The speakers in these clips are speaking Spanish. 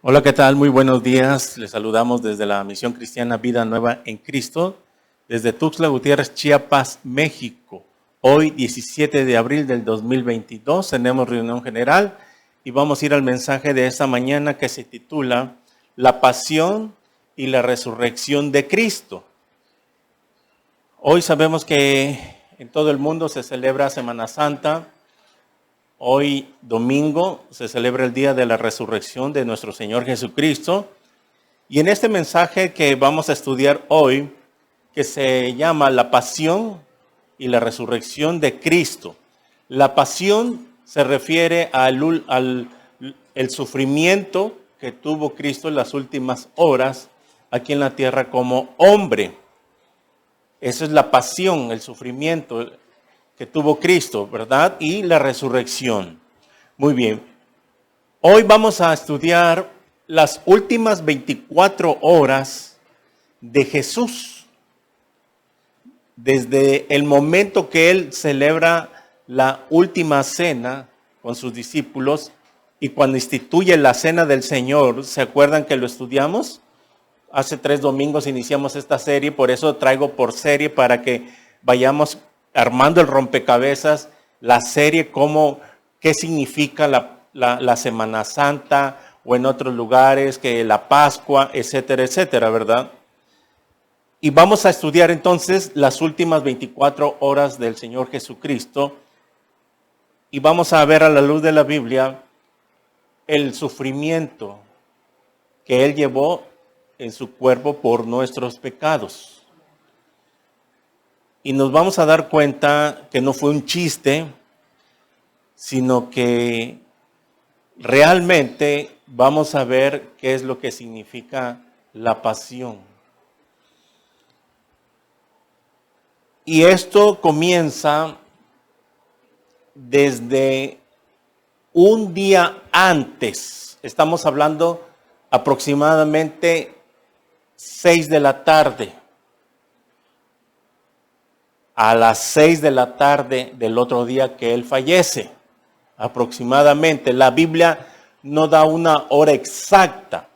Hola, ¿qué tal? Muy buenos días. Les saludamos desde la Misión Cristiana Vida Nueva en Cristo, desde Tuxtla Gutiérrez, Chiapas, México. Hoy, 17 de abril del 2022, tenemos reunión general y vamos a ir al mensaje de esta mañana que se titula La pasión y la resurrección de Cristo. Hoy sabemos que en todo el mundo se celebra Semana Santa. Hoy, domingo, se celebra el día de la resurrección de nuestro Señor Jesucristo. Y en este mensaje que vamos a estudiar hoy, que se llama La pasión y la resurrección de Cristo. La pasión se refiere al sufrimiento que tuvo Cristo en las últimas horas aquí en la tierra como hombre. Esa es la pasión, el sufrimiento que tuvo Cristo, ¿verdad? Y la resurrección. Muy bien. Hoy vamos a estudiar las últimas 24 horas de Jesús. Desde el momento que Él celebra la última cena con sus discípulos y cuando instituye la cena del Señor, ¿se acuerdan que lo estudiamos? Hace 3 domingos iniciamos esta serie, por eso traigo por serie para que vayamos armando el rompecabezas, la serie, qué significa la Semana Santa o en otros lugares, que la Pascua, etcétera, etcétera, ¿verdad? Y vamos a estudiar entonces las últimas 24 horas del Señor Jesucristo y vamos a ver a la luz de la Biblia el sufrimiento que Él llevó en su cuerpo por nuestros pecados. Y nos vamos a dar cuenta que no fue un chiste, sino que realmente vamos a ver qué es lo que significa la pasión. Y esto comienza desde un día antes. Estamos hablando aproximadamente 6 de la tarde. A las 6 de la tarde del otro día que Él fallece, aproximadamente. La Biblia no da una hora exacta,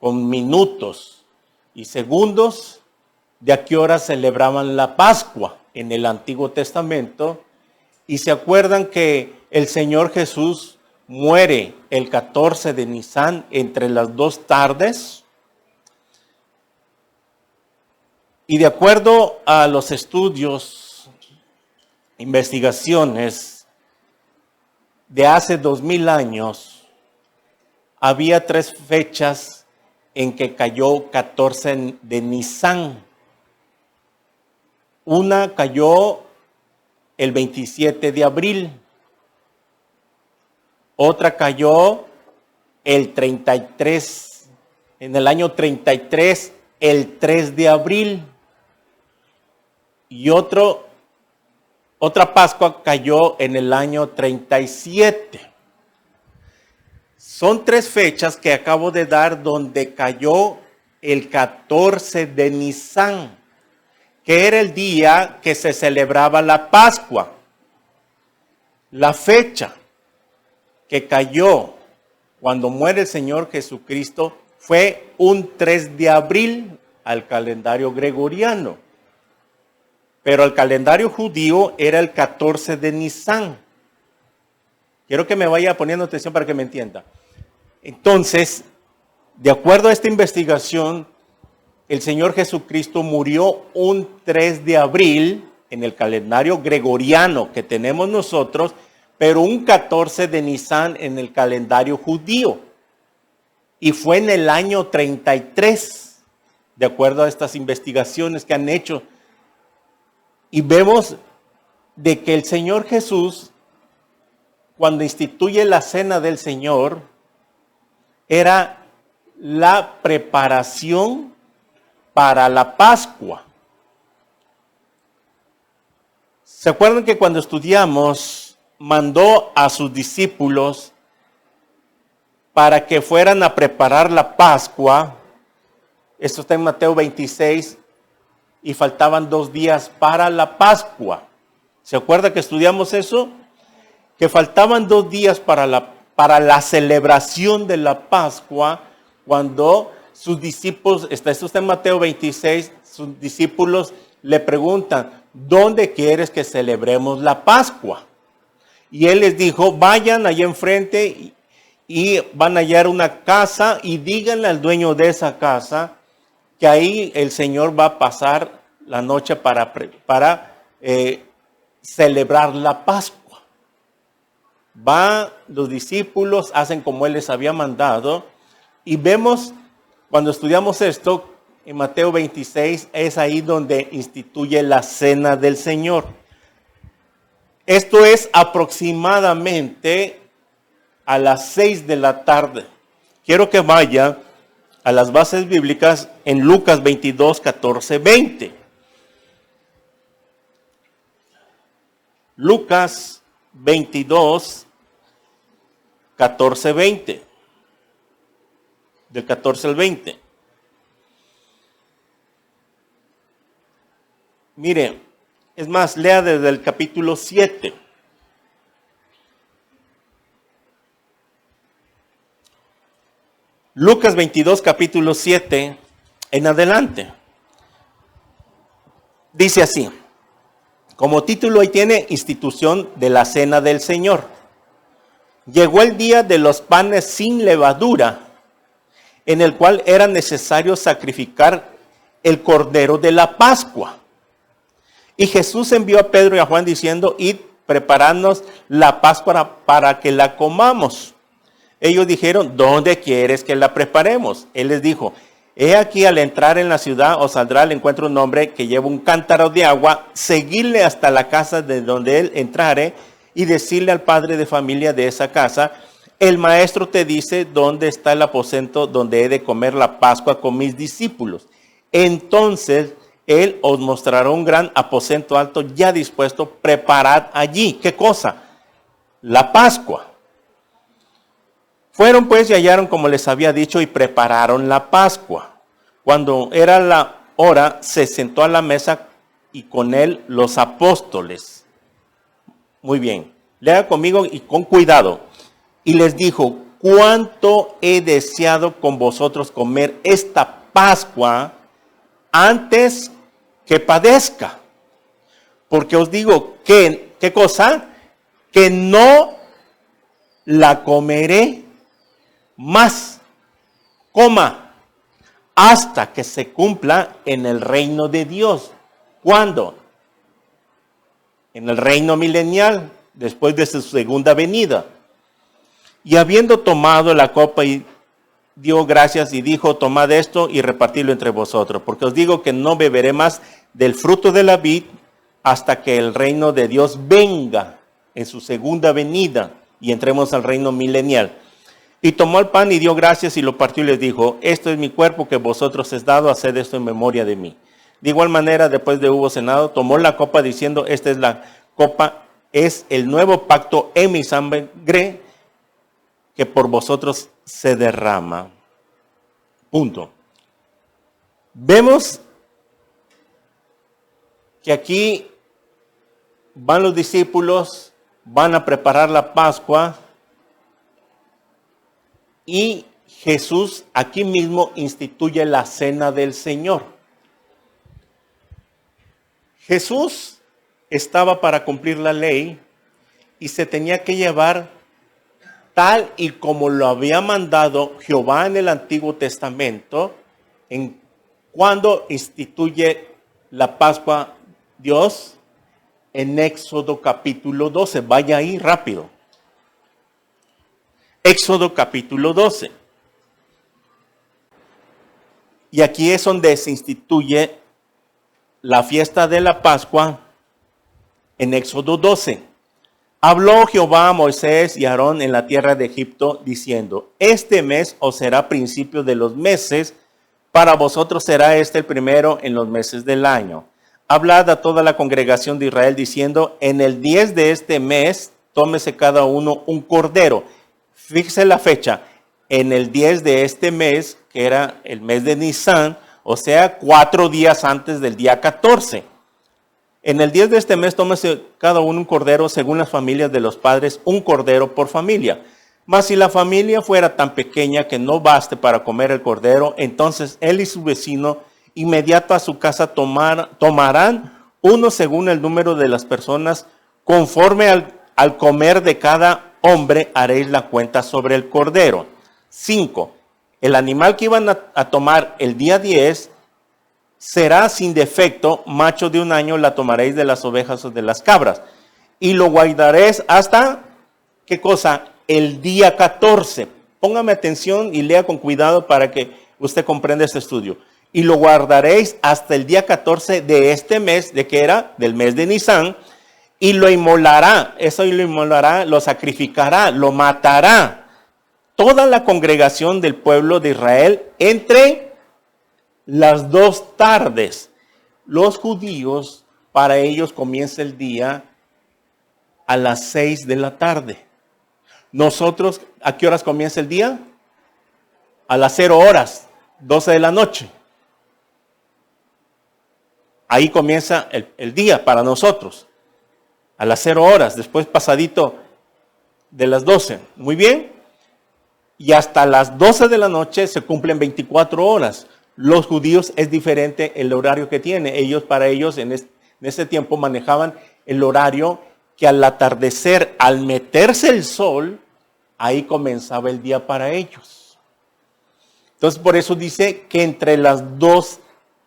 con minutos y segundos, de a qué hora celebraban la Pascua en el Antiguo Testamento. Y se acuerdan que el Señor Jesús muere el 14 de Nisan entre las 2 tardes. Y de acuerdo a los estudios, investigaciones de hace 2000 años, había 3 fechas en que cayó 14 de Nisan. Una cayó el 27 de abril, otra cayó el 33, en el año 33, el 3 de abril. Y otra Pascua cayó en el año 37. Son 3 fechas que acabo de dar donde cayó el 14 de Nisan, que era el día que se celebraba la Pascua. La fecha que cayó cuando muere el Señor Jesucristo fue un 3 de abril al calendario gregoriano. Pero el calendario judío era el 14 de Nisan. Quiero que me vaya poniendo atención para que me entienda. Entonces, de acuerdo a esta investigación, el Señor Jesucristo murió un 3 de abril en el calendario gregoriano que tenemos nosotros, pero un 14 de Nisan en el calendario judío. Y fue en el año 33, de acuerdo a estas investigaciones que han hecho. Y vemos de que el Señor Jesús, cuando instituye la cena del Señor, era la preparación para la Pascua. ¿Se acuerdan que cuando estudiamos, mandó a sus discípulos para que fueran a preparar la Pascua? Esto está en Mateo 26. Y faltaban 2 días para la Pascua. ¿Se acuerda que estudiamos eso? Que faltaban 2 días para para la celebración de la Pascua, cuando sus discípulos, esto está en Mateo 26, sus discípulos le preguntan, ¿dónde quieres que celebremos la Pascua? Y él les dijo, vayan allá enfrente y van a hallar una casa y díganle al dueño de esa casa que ahí el Señor va a pasar la noche para celebrar la Pascua. Van los discípulos, hacen como él les había mandado y vemos, cuando estudiamos esto, en Mateo 26, es ahí donde instituye la cena del Señor. Esto es aproximadamente a las 6 de la tarde. Quiero que vaya a las bases bíblicas en Lucas 22, 14, 20. Lucas 22, 14, 20. Del 14 al 20. Mire, es más, lea desde el capítulo 7. Lucas 22, capítulo 7, en adelante. Dice así, como título ahí tiene institución de la cena del Señor. Llegó el día de los panes sin levadura, en el cual era necesario sacrificar el cordero de la Pascua. Y Jesús envió a Pedro y a Juan diciendo, id, preparadnos la Pascua para que la comamos. Ellos dijeron, ¿dónde quieres que la preparemos? Él les dijo, he aquí al entrar en la ciudad os saldrá al encuentro un hombre que lleva un cántaro de agua, seguirle hasta la casa de donde él entrare y decirle al padre de familia de esa casa, el maestro te dice dónde está el aposento donde he de comer la Pascua con mis discípulos. Entonces él os mostrará un gran aposento alto ya dispuesto, preparad allí. ¿Qué cosa? La Pascua. Fueron pues y hallaron como les había dicho y prepararon la Pascua. Cuando era la hora, se sentó a la mesa y con él los apóstoles. Muy bien, lea conmigo y con cuidado. Y les dijo, cuánto he deseado con vosotros comer esta Pascua antes que padezca. Porque os digo que, ¿qué cosa? Que no la comeré más, hasta que se cumpla en el reino de Dios. ¿Cuándo? En el reino milenial, después de su segunda venida. Y habiendo tomado la copa y dio gracias y dijo, tomad esto y repartidlo entre vosotros, porque os digo que no beberé más del fruto de la vid hasta que el reino de Dios venga en su segunda venida y entremos al reino milenial. Y tomó el pan y dio gracias y lo partió y les dijo, esto es mi cuerpo que vosotros es dado, haced esto en memoria de mí. De igual manera, después de hubo cenado, tomó la copa diciendo, esta es la copa, es el nuevo pacto en mi sangre que por vosotros se derrama. Punto. Vemos que aquí van los discípulos, van a preparar la Pascua y Jesús aquí mismo instituye la cena del Señor. Jesús estaba para cumplir la ley y se tenía que llevar tal y como lo había mandado Jehová en el Antiguo Testamento, en cuando instituye la Pascua Dios en Éxodo capítulo 12. Vaya ahí rápido. Éxodo capítulo 12. Y aquí es donde se instituye la fiesta de la Pascua en Éxodo 12. Habló Jehová a Moisés y a Aarón en la tierra de Egipto, diciendo, este mes os será principio de los meses, para vosotros será este el primero en los meses del año. Hablad a toda la congregación de Israel, diciendo, en el 10 de este mes, tómese cada uno un cordero. Fíjese la fecha, en el 10 de este mes, que era el mes de Nisán, o sea, 4 días antes del día 14. En el 10 de este mes, tómese cada uno un cordero según las familias de los padres, un cordero por familia. Mas si la familia fuera tan pequeña que no baste para comer el cordero, entonces él y su vecino inmediato a su casa tomarán uno según el número de las personas, conforme al comer de cada hombre haréis la cuenta sobre el cordero. 5. El animal que iban a tomar el día 10 será sin defecto, macho de un año, la tomaréis de las ovejas o de las cabras. Y lo guardaréis hasta, ¿qué cosa? El día 14. Póngame atención y lea con cuidado para que usted comprenda este estudio. Y lo guardaréis hasta el día 14 de este mes, ¿de qué era? Del mes de Nisan. Y lo inmolará, eso lo inmolará, lo sacrificará, lo matará. Toda la congregación del pueblo de Israel entre las 2 tardes. Los judíos, para ellos comienza el día a las 6 de la tarde. Nosotros, ¿a qué horas comienza el día? A las 0 horas, 12 de la noche. Ahí comienza el día para nosotros. A las 0 horas, después pasadito de las 12. Muy bien. Y hasta las 12 de la noche se cumplen 24 horas. Los judíos es diferente el horario que tienen. Para ellos en ese tiempo manejaban el horario que al atardecer, al meterse el sol, ahí comenzaba el día para ellos. Entonces por eso dice que entre las 2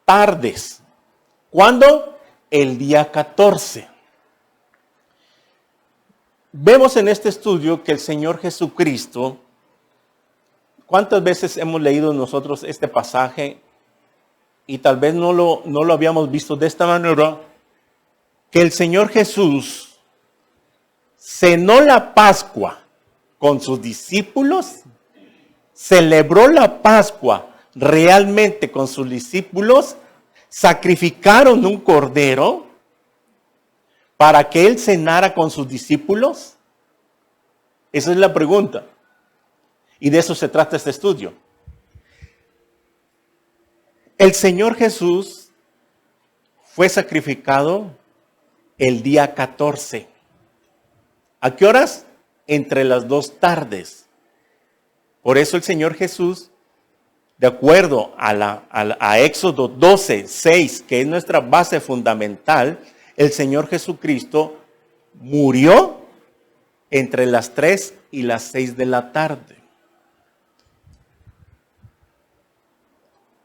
tardes. ¿Cuándo? El día 14. Vemos en este estudio que el Señor Jesucristo, ¿cuántas veces hemos leído nosotros este pasaje y tal vez no lo habíamos visto de esta manera? Que el Señor Jesús cenó la Pascua con sus discípulos, celebró la Pascua realmente con sus discípulos, sacrificaron un cordero para que Él cenara con sus discípulos. Esa es la pregunta. Y de eso se trata este estudio. El Señor Jesús fue sacrificado el día 14. ¿A qué horas? Entre las 2 tardes. Por eso el Señor Jesús, de acuerdo a Éxodo 12, 6, que es nuestra base fundamental, el Señor Jesucristo murió entre las 3 y las 6 de la tarde.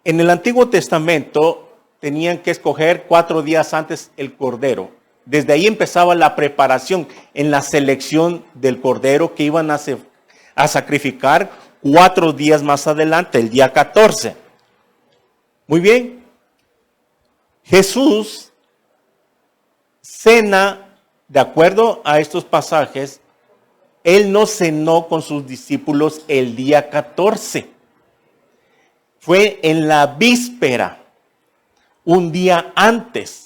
En el Antiguo Testamento tenían que escoger 4 días antes el cordero. Desde ahí empezaba la preparación en la selección del cordero que iban a sacrificar 4 días más adelante, el día 14. Muy bien. Jesús cena, de acuerdo a estos pasajes, Él no cenó con sus discípulos el día 14. Fue en la víspera, un día antes.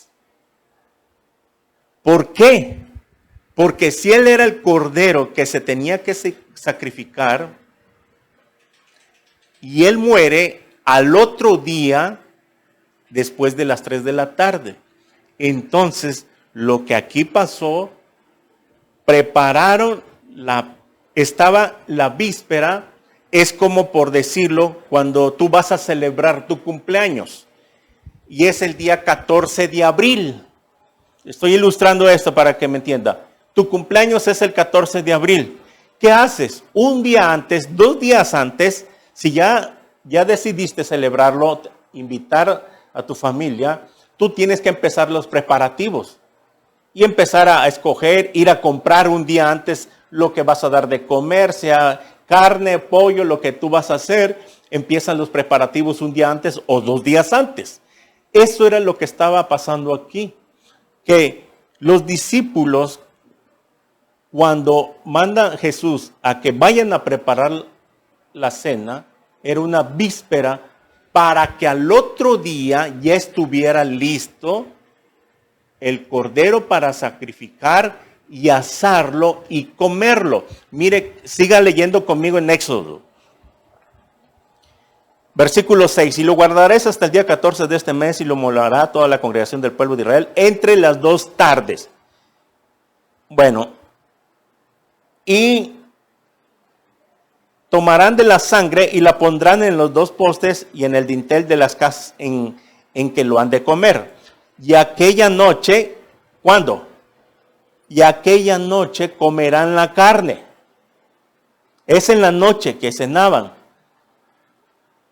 ¿Por qué? Porque si Él era el cordero que se tenía que sacrificar y Él muere al otro día después de las 3 de la tarde. Entonces, lo que aquí pasó, prepararon estaba la víspera, es como por decirlo, cuando tú vas a celebrar tu cumpleaños. Y es el día 14 de abril. Estoy ilustrando esto para que me entienda. Tu cumpleaños es el 14 de abril. ¿Qué haces? Un día antes, 2 días antes, si ya decidiste celebrarlo, invitar a tu familia, tú tienes que empezar los preparativos. Y empezar a escoger, ir a comprar un día antes lo que vas a dar de comer, sea carne, pollo, lo que tú vas a hacer. Empiezan los preparativos un día antes o 2 días antes. Eso era lo que estaba pasando aquí. Que los discípulos, cuando manda Jesús a que vayan a preparar la cena, era una víspera para que al otro día ya estuviera listo el cordero para sacrificar y asarlo y comerlo. Mire, siga leyendo conmigo en Éxodo. Versículo 6. Y lo guardaréis hasta el día 14 de este mes y lo molará toda la congregación del pueblo de Israel entre las 2 tardes. Bueno, y tomarán de la sangre y la pondrán en los dos postes y en el dintel de las casas en que lo han de comer. Y aquella noche, ¿cuándo? Y aquella noche comerán la carne. Es en la noche que cenaban.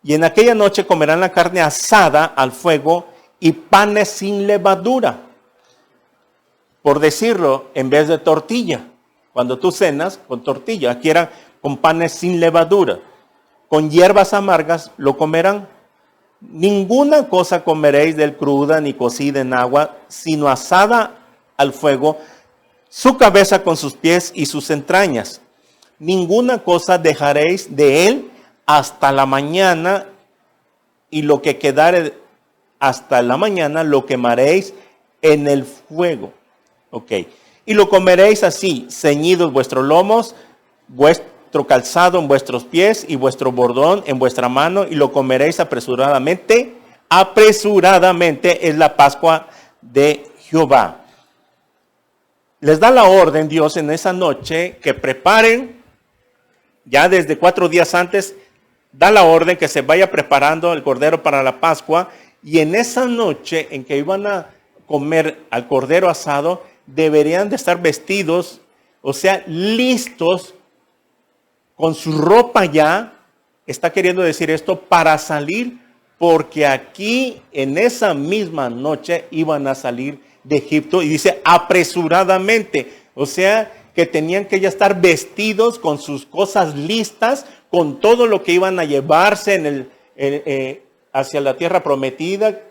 Y en aquella noche comerán la carne asada al fuego y panes sin levadura. Por decirlo, en vez de tortilla. Cuando tú cenas con tortilla, aquí era con panes sin levadura. Con hierbas amargas lo comerán. Ninguna cosa comeréis del cruda ni cocida en agua, sino asada al fuego, su cabeza con sus pies y sus entrañas. Ninguna cosa dejaréis de él hasta la mañana, y lo que quedare hasta la mañana lo quemaréis en el fuego. Ok. Y lo comeréis así, ceñidos vuestros lomos, vuestro calzado en vuestros pies y vuestro bordón en vuestra mano, y lo comeréis apresuradamente. Apresuradamente es la Pascua de Jehová. Les da la orden Dios en esa noche que preparen, ya desde 4 días antes, da la orden que se vaya preparando el cordero para la Pascua, y en esa noche en que iban a comer al cordero asado, deberían de estar vestidos, o sea, listos, con su ropa ya, está queriendo decir esto, para salir, porque aquí en esa misma noche iban a salir de Egipto, y dice apresuradamente, o sea, que tenían que ya estar vestidos con sus cosas listas, con todo lo que iban a llevarse hacia la tierra prometida.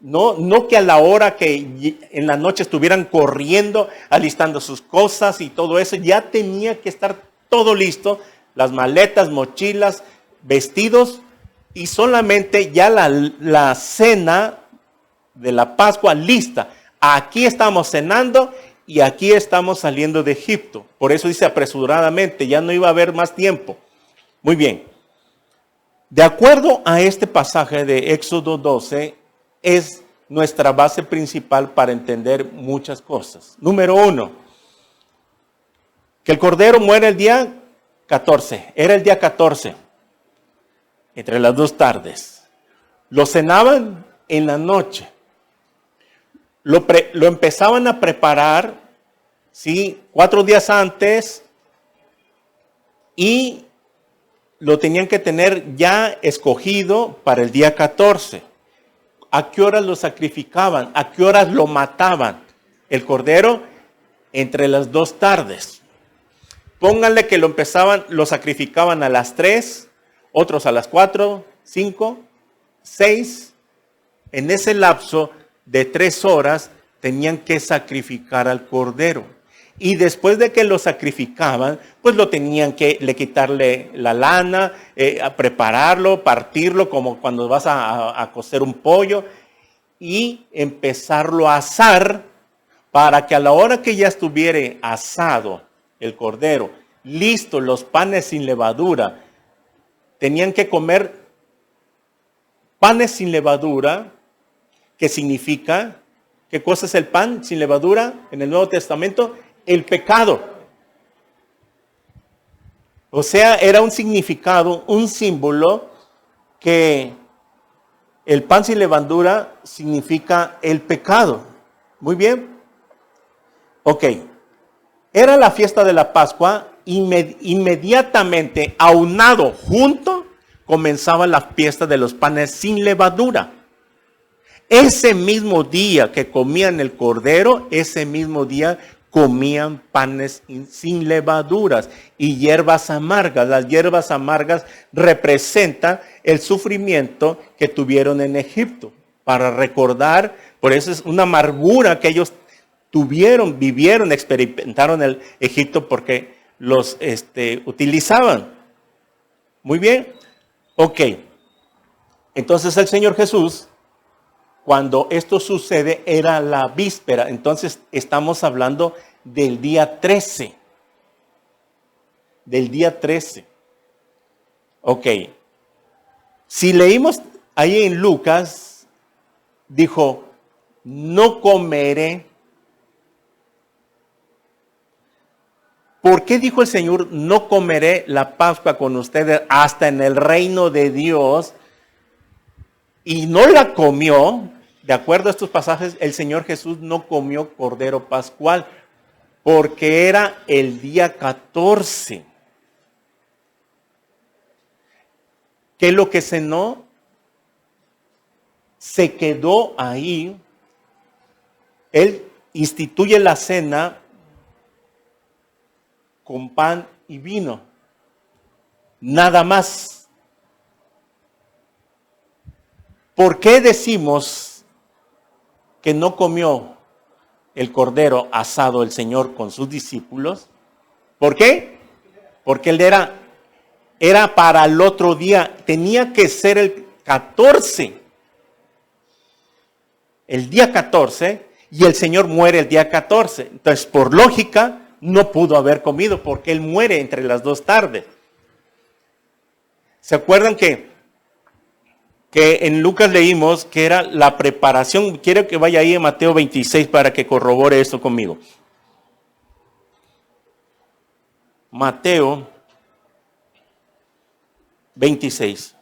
No que a la hora que en la noche estuvieran corriendo, alistando sus cosas y todo eso, ya tenía que estar todo listo, las maletas, mochilas, vestidos, y solamente ya la cena de la Pascua lista. Aquí estamos cenando y aquí estamos saliendo de Egipto. Por eso dice apresuradamente, ya no iba a haber más tiempo. Muy bien. De acuerdo a este pasaje de Éxodo 12, es nuestra base principal para entender muchas cosas. Número 1, que el cordero muere el día 14. Era el día 14, entre las 2 tardes. Lo cenaban en la noche. Lo empezaban a preparar, ¿sí? 4 días antes, y lo tenían que tener ya escogido para el día 14. ¿A qué horas lo sacrificaban? ¿A qué horas lo mataban? El cordero entre las 2 tardes. Pónganle que lo sacrificaban a las 3, otros a las 4, 5, 6. En ese lapso de 3 horas tenían que sacrificar al cordero. Y después de que lo sacrificaban, pues lo tenían que quitarle la lana, a prepararlo, partirlo como cuando vas a cocer un pollo, y empezarlo a asar, para que a la hora que ya estuviera asado el cordero, listo, los panes sin levadura, tenían que comer panes sin levadura, que significa, ¿qué cosa es el pan sin levadura en el Nuevo Testamento? El pecado. O sea, era un significado, un símbolo, que el pan sin levadura significa el pecado. Muy bien. Ok. Era la fiesta de la Pascua, inmediatamente, aunado junto, comenzaba la fiesta de los panes sin levadura. Ese mismo día que comían el cordero, ese mismo día comían panes sin levaduras y hierbas amargas. Las hierbas amargas representan el sufrimiento que tuvieron en Egipto, para recordar, por eso es una amargura que ellos tuvieron, vivieron, experimentaron el Egipto, porque los utilizaban. Muy bien. Ok. Entonces el Señor Jesús, cuando esto sucede, era la víspera. Entonces estamos hablando del día 13. Del día 13. Ok. Si leímos ahí en Lucas, dijo, no comeré ¿Por qué dijo el Señor, no comeré la Pascua con ustedes hasta en el reino de Dios? Y no la comió. De acuerdo a estos pasajes, el Señor Jesús no comió cordero pascual porque era el día 14. ¿Qué es lo que cenó? Se quedó ahí. Él instituye la cena con pan y vino. Nada más. ¿Por qué decimos que no comió el cordero asado el Señor con sus discípulos? ¿Por qué? Porque él era para el otro día. Tenía que ser el 14. El día 14, y el Señor muere el día 14. Entonces, por lógica, no pudo haber comido porque Él muere entre las dos tardes. ¿Se acuerdan que en Lucas leímos que era la preparación? Quiero que vaya ahí en Mateo 26 para que corrobore esto conmigo. Mateo 26.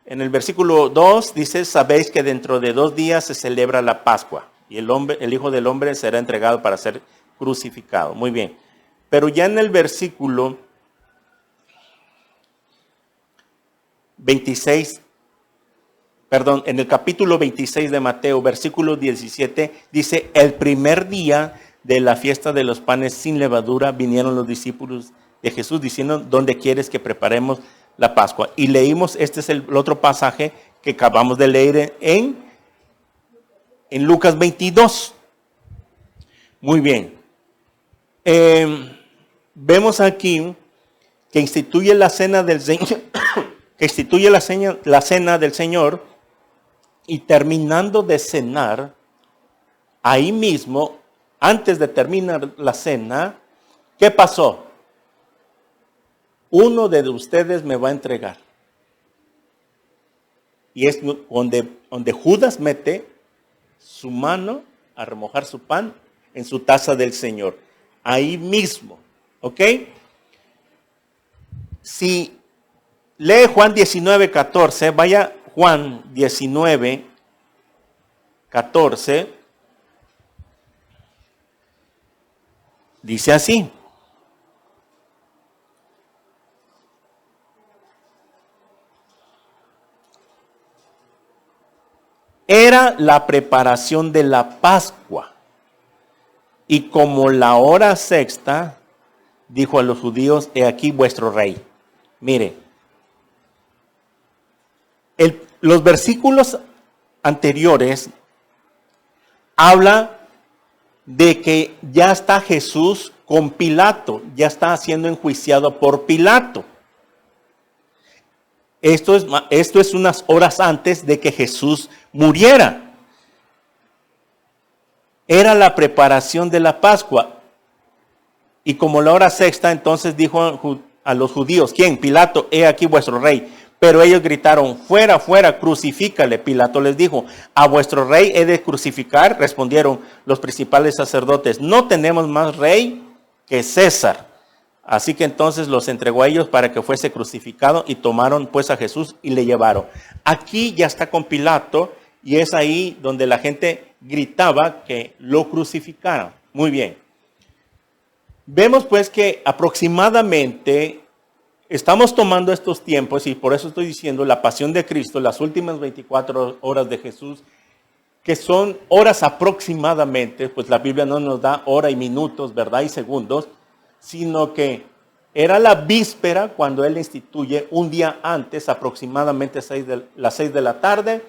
En el versículo 2 dice, sabéis que dentro de 2 días se celebra la Pascua y el Hijo del Hombre será entregado para ser crucificado. Muy bien. Pero ya en el versículo 26, en el capítulo 26 de Mateo, versículo 17, dice, el primer día de la fiesta de los panes sin levadura vinieron los discípulos de Jesús diciendo, ¿dónde quieres que preparemos la Pascua? Y leímos, este es el otro pasaje que acabamos de leer en Lucas 22. Muy bien. Vemos aquí que instituye la cena del Señor, la cena del Señor, y terminando de cenar, ahí mismo, antes de terminar la cena, ¿qué pasó? Uno de ustedes me va a entregar. Y es donde Judas mete su mano a remojar su pan en su taza del Señor. Ahí mismo, ¿ok? Si lee Juan 19:14, vaya Juan 19:14, dice así. Era la preparación de la Pascua. Y como la hora sexta, dijo a los judíos, he aquí vuestro rey. Mire, los versículos anteriores habla de que ya está Jesús con Pilato, ya está siendo enjuiciado por Pilato. Esto es unas horas antes de que Jesús muriera. Era la preparación de la Pascua. Y como la hora sexta, entonces dijo a los judíos, ¿quién? Pilato, he aquí vuestro rey. Pero ellos gritaron, fuera, fuera, crucifícale. Pilato les dijo, ¿a vuestro rey he de crucificar? Respondieron los principales sacerdotes, no tenemos más rey que César. Así que entonces los entregó a ellos para que fuese crucificado y tomaron pues a Jesús y le llevaron. Aquí ya está con Pilato y es ahí donde la gente gritaba que lo crucificaran. Muy bien. Vemos pues que aproximadamente estamos tomando estos tiempos y por eso estoy diciendo la pasión de Cristo, las últimas 24 horas de Jesús, que son horas aproximadamente, pues la Biblia no nos da hora y minutos, ¿verdad? Y segundos, sino que era la víspera cuando Él instituye un día antes, aproximadamente las 6 de la tarde,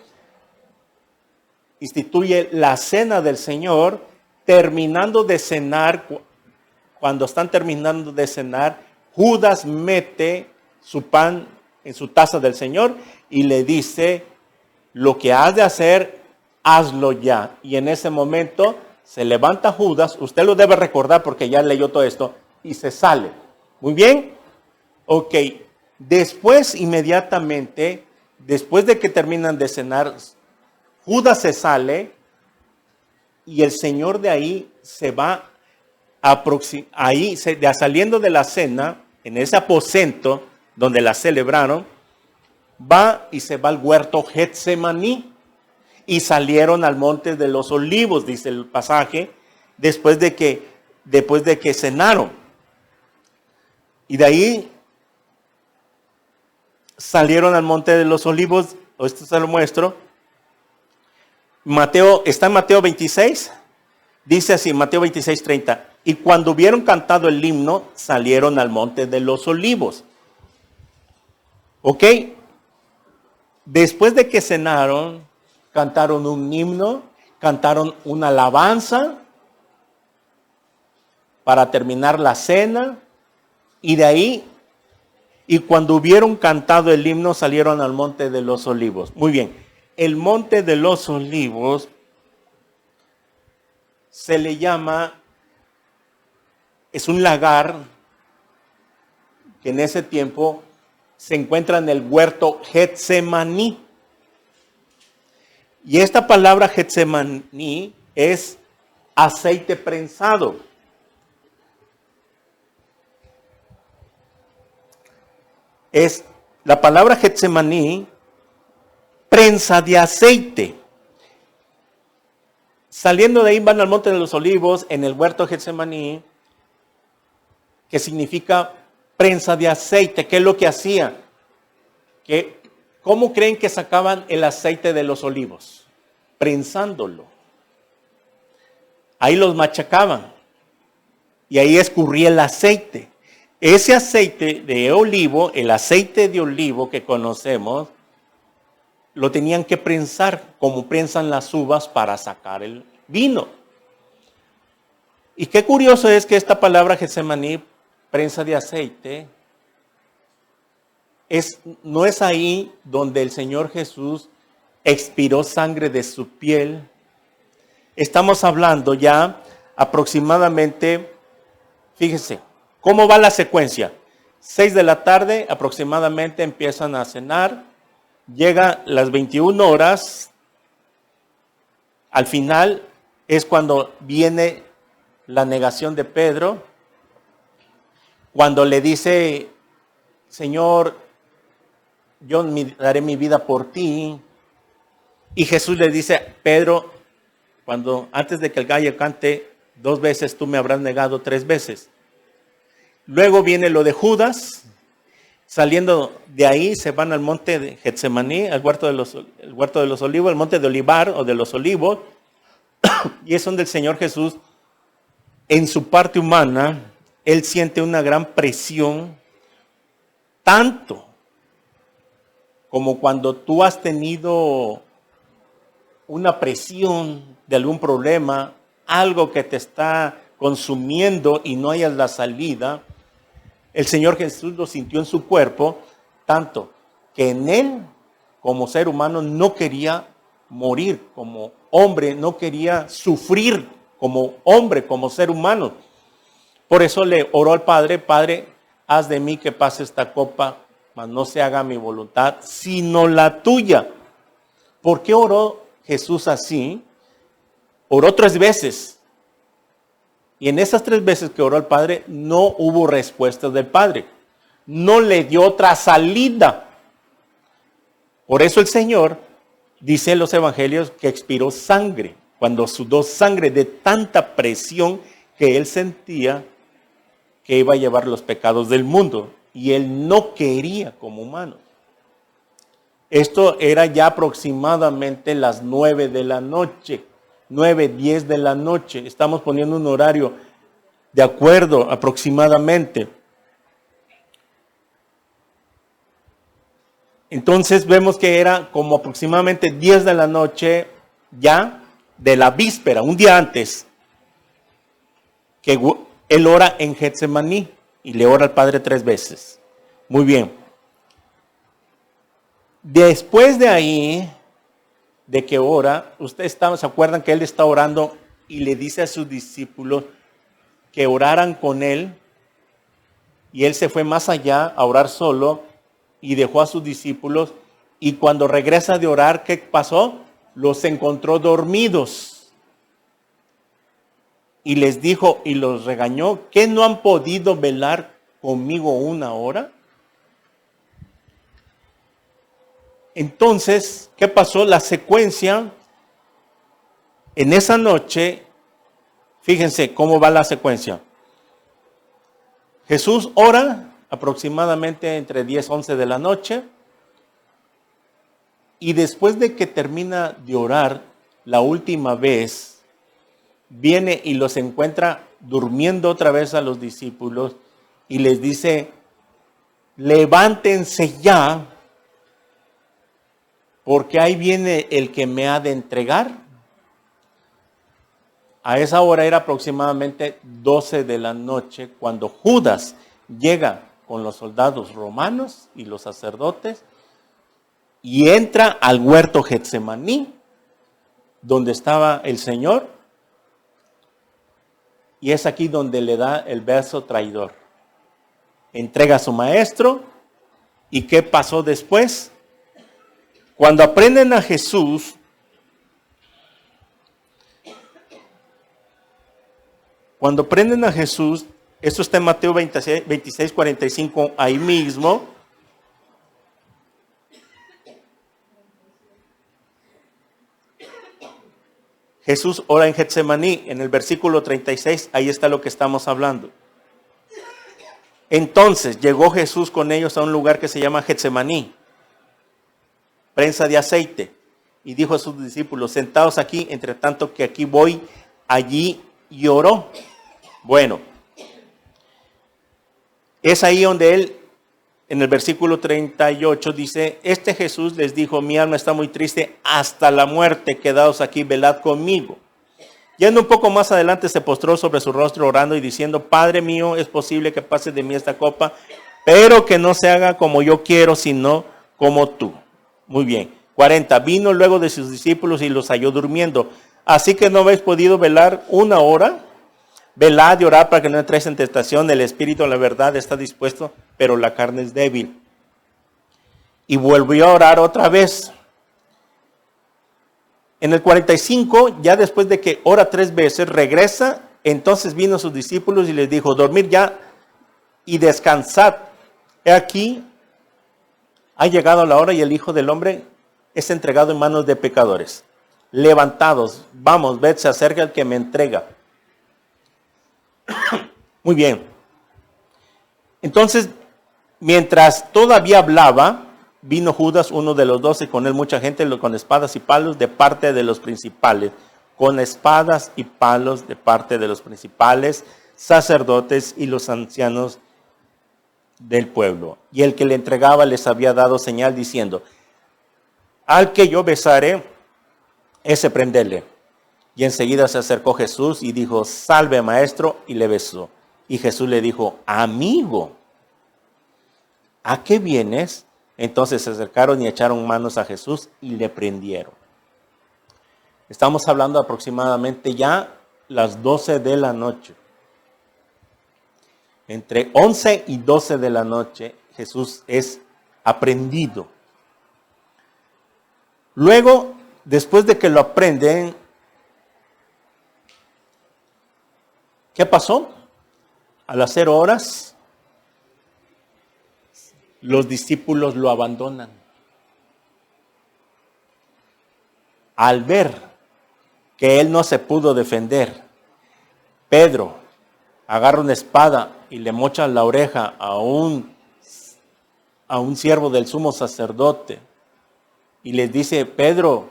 instituye la cena del Señor, terminando de cenar. Cuando están terminando de cenar, Judas mete su pan en su taza del Señor y le dice, lo que has de hacer, hazlo ya. Y en ese momento se levanta Judas, usted lo debe recordar porque ya leyó todo esto, y se sale. Muy bien. Ok. Después, inmediatamente, después de que terminan de cenar, Judas se sale y el Señor de ahí se va saliendo de la cena, en ese aposento donde la celebraron, va y se va al huerto Getsemaní y salieron al monte de los olivos, dice el pasaje, después de que cenaron. Y de ahí salieron al monte de los olivos, esto se lo muestro. Está en Mateo 26, dice así, Mateo 26, 30. Y cuando hubieron cantado el himno, salieron al monte de los olivos. ¿Ok? Después de que cenaron, cantaron un himno, cantaron una alabanza para terminar la cena. Y de ahí, y cuando hubieron cantado el himno, salieron al monte de los olivos. Muy bien. El monte de los olivos se le llama, es un lagar que en ese tiempo se encuentra en el huerto Getsemaní. Y esta palabra Getsemaní es aceite prensado. Es la palabra Getsemaní, prensa de aceite. Saliendo de ahí van al monte de los olivos en el huerto Getsemaní, que significa prensa de aceite. ¿Qué es lo que hacía? ¿Cómo creen que sacaban el aceite de los olivos? Prensándolo. Ahí los machacaban y ahí escurría el aceite. Ese aceite de olivo, el aceite de olivo que conocemos, lo tenían que prensar como prensan las uvas para sacar el vino. Y qué curioso es que esta palabra Getsemaní, prensa de aceite, no es ahí donde el Señor Jesús expiró sangre de su piel. Estamos hablando ya aproximadamente, fíjese, ¿cómo va la secuencia? 6 de la tarde aproximadamente empiezan a cenar. Llega las 21 horas, al final es cuando viene la negación de Pedro, cuando le dice, Señor, yo daré mi vida por ti. Y Jesús le dice, Pedro, antes de que el gallo cante 2 veces, tú me habrás negado 3 veces. Luego viene lo de Judas. Saliendo de ahí se van al monte de Getsemaní, al huerto de los olivos, al monte de Olivar o de los olivos. Y es donde el Señor Jesús, en su parte humana, Él siente una gran presión, tanto como cuando tú has tenido una presión de algún problema, algo que te está consumiendo y no hayas la salida. El Señor Jesús lo sintió en su cuerpo, tanto que en Él, como ser humano, no quería morir como hombre, no quería sufrir como hombre, como ser humano. Por eso le oró al Padre, Padre, haz de mí que pase esta copa, mas no se haga mi voluntad, sino la tuya. ¿Por qué oró Jesús así? Oró 3 veces. Y en esas 3 veces que oró al Padre, no hubo respuesta del Padre. No le dio otra salida. Por eso el Señor dice en los evangelios que expiró sangre, cuando sudó sangre de tanta presión que Él sentía que iba a llevar los pecados del mundo. Y Él no quería como humano. Esto era ya aproximadamente las 9 de la noche. 9, 10 de la noche. Estamos poniendo un horario de acuerdo aproximadamente. Entonces vemos que era como aproximadamente 10 de la noche ya de la víspera, un día antes, que Él ora en Getsemaní y le ora al Padre 3 veces. Muy bien. Después de ahí, de que ora, ¿se acuerdan que Él está orando y le dice a sus discípulos que oraran con Él? Y Él se fue más allá a orar solo y dejó a sus discípulos. Y cuando regresa de orar, ¿qué pasó? los encontró dormidos y les dijo y los regañó, ¿qué no han podido velar conmigo una hora? Entonces, ¿qué pasó? La secuencia en esa noche, fíjense cómo va la secuencia. Jesús ora aproximadamente entre 10 y 11 de la noche. Y después de que termina de orar la última vez, viene y los encuentra durmiendo otra vez a los discípulos y les dice, levántense ya, porque ahí viene el que me ha de entregar. A esa hora era aproximadamente 12 de la noche cuando Judas llega con los soldados romanos y los sacerdotes y entra al huerto Getsemaní, donde estaba el Señor, y es aquí donde le da el beso traidor. Entrega a su maestro, ¿y qué pasó después? Cuando aprenden a Jesús, esto está en Mateo 26, 45, ahí mismo. Jesús ora en Getsemaní, en el versículo 36, ahí está lo que estamos hablando. Entonces llegó Jesús con ellos a un lugar que se llama Getsemaní, prensa de aceite, y dijo a sus discípulos, sentaos aquí, entre tanto que aquí voy, allí y oró. Bueno, es ahí donde él, en el versículo 38 dice, este Jesús les dijo, mi alma está muy triste hasta la muerte, quedaos aquí, velad conmigo. Yendo un poco más adelante se postró sobre su rostro orando y diciendo, Padre mío, es posible que pase de mí esta copa, pero que no se haga como yo quiero, sino como tú. Muy bien. 40. Vino luego de sus discípulos y los halló durmiendo. Así que no habéis podido velar una hora. Velad y orad para que no entréis en tentación. El espíritu, la verdad, está dispuesto, pero la carne es débil. Y volvió a orar otra vez. En el 45, ya después de que ora 3 veces, regresa. Entonces vino a sus discípulos y les dijo, dormid ya y descansad. He aquí, ha llegado la hora y el Hijo del Hombre es entregado en manos de pecadores. Levantados, vamos, ved, se acerca el que me entrega. Muy bien. Entonces, mientras todavía hablaba, vino Judas, uno de los 12, con él mucha gente, con espadas y palos de parte de los principales. Con espadas y palos de parte de los principales, sacerdotes y los ancianos del pueblo. Y el que le entregaba les había dado señal diciendo, al que yo besare, ese prenderle. Y enseguida se acercó Jesús y dijo, salve maestro, y le besó. Y Jesús le dijo, amigo, ¿a qué vienes? Entonces se acercaron y echaron manos a Jesús y le prendieron. Estamos hablando aproximadamente ya las 12 de la noche. Entre 11 y 12 de la noche Jesús es aprehendido. Luego, después de que lo aprenden, ¿qué pasó? A las 0 horas, los discípulos lo abandonan. Al ver que él no se pudo defender, Pedro agarra una espada y le mocha la oreja a un siervo del sumo sacerdote y les dice, Pedro,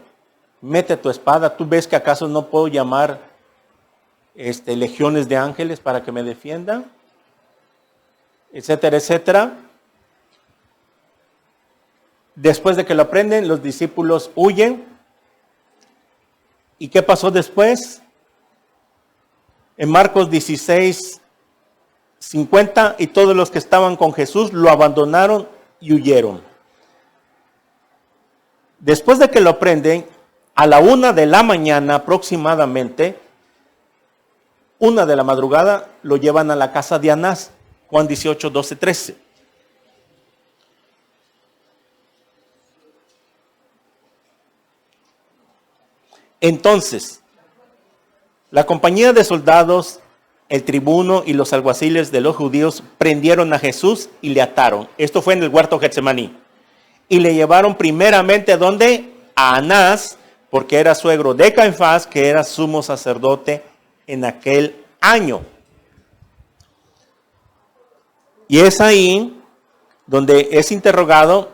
mete tu espada, ¿tú ves que acaso no puedo llamar legiones de ángeles para que me defiendan? Etcétera, etcétera. Después de que lo aprenden, los discípulos huyen. ¿Y qué pasó después? En Marcos 16, 50, y todos los que estaban con Jesús lo abandonaron y huyeron. Después de que lo aprenden, a la 1 de la mañana aproximadamente, 1 de la madrugada, lo llevan a la casa de Anás, Juan 18, 12, 13. Entonces, la compañía de soldados, el tribuno y los alguaciles de los judíos prendieron a Jesús y le ataron. Esto fue en el huerto Getsemaní. Y le llevaron primeramente ¿a dónde? A Anás, porque era suegro de Caifás, que era sumo sacerdote en aquel año. Y es ahí donde es interrogado.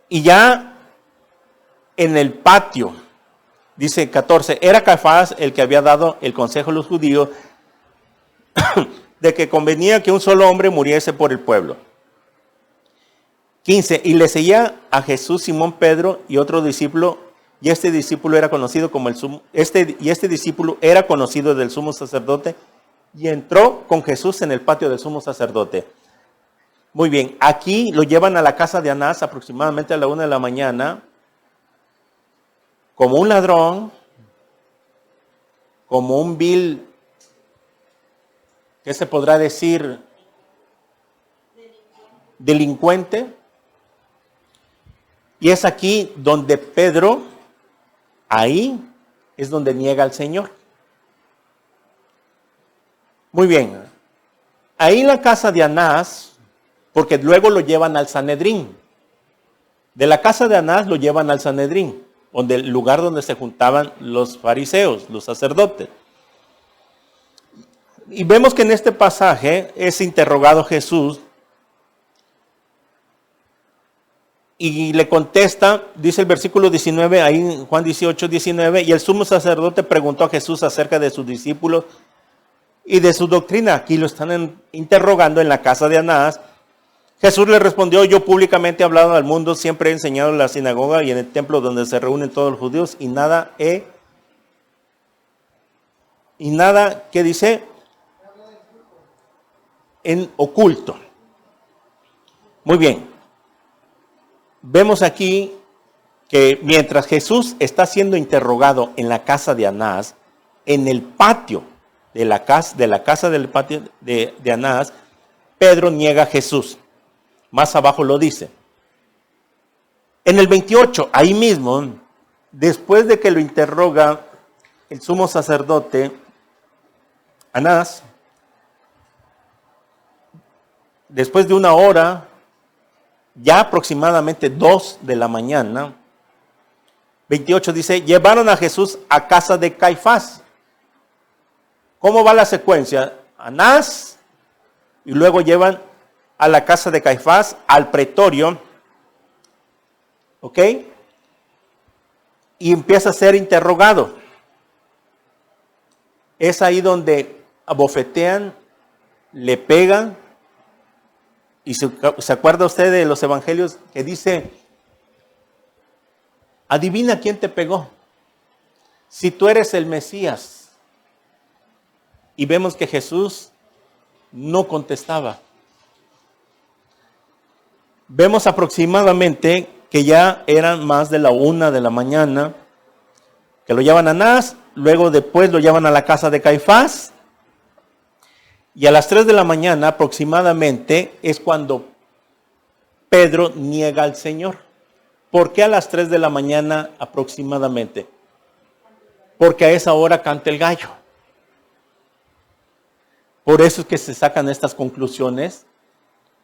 Y ya en el patio, dice 14, era Caifás el que había dado el consejo a los judíos de que convenía que un solo hombre muriese por el pueblo. 15, y le seguía a Jesús Simón Pedro y otro discípulo, y este discípulo era conocido como este discípulo era conocido del sumo sacerdote, y entró con Jesús en el patio del sumo sacerdote. Muy bien, aquí lo llevan a la casa de Anás aproximadamente a la 1 de la mañana, como un ladrón, como un vil, ¿qué se podrá decir? Delincuente. Y es aquí donde Pedro, ahí es donde niega al Señor. Muy bien, ahí en la casa de Anás, porque luego lo llevan al Sanedrín. De la casa de Anás lo llevan al Sanedrín, el lugar donde se juntaban los fariseos, los sacerdotes. Y vemos que en este pasaje es interrogado Jesús y le contesta, dice el versículo 19, ahí en Juan 18, 19, y el sumo sacerdote preguntó a Jesús acerca de sus discípulos y de su doctrina. Aquí lo están interrogando en la casa de Anás. Jesús le respondió, yo públicamente he hablado al mundo, siempre he enseñado en la sinagoga y en el templo donde se reúnen todos los judíos y nada, ¿qué dice? En oculto. Muy bien. Vemos aquí que mientras Jesús está siendo interrogado en la casa de Anás, en el patio de la casa del patio de Anás, Pedro niega a Jesús. Más abajo lo dice. En el 28, ahí mismo, después de que lo interroga el sumo sacerdote Anás, después de una hora, ya aproximadamente 2 de la mañana, 28 dice, llevaron a Jesús a casa de Caifás. ¿Cómo va la secuencia? Anás, y luego llevan a la casa de Caifás, al pretorio, ¿ok? Y empieza a ser interrogado. Es ahí donde abofetean, le pegan. Y se acuerda usted de los evangelios que dice, adivina quién te pegó, si tú eres el Mesías. Y vemos que Jesús no contestaba. Vemos aproximadamente que ya eran más de la 1 de la mañana, que lo llevan a Anás, luego después lo llevan a la casa de Caifás, y a las 3 de la mañana aproximadamente es cuando Pedro niega al Señor. ¿Por qué a las 3 de la mañana aproximadamente? Porque a esa hora canta el gallo. Por eso es que se sacan estas conclusiones.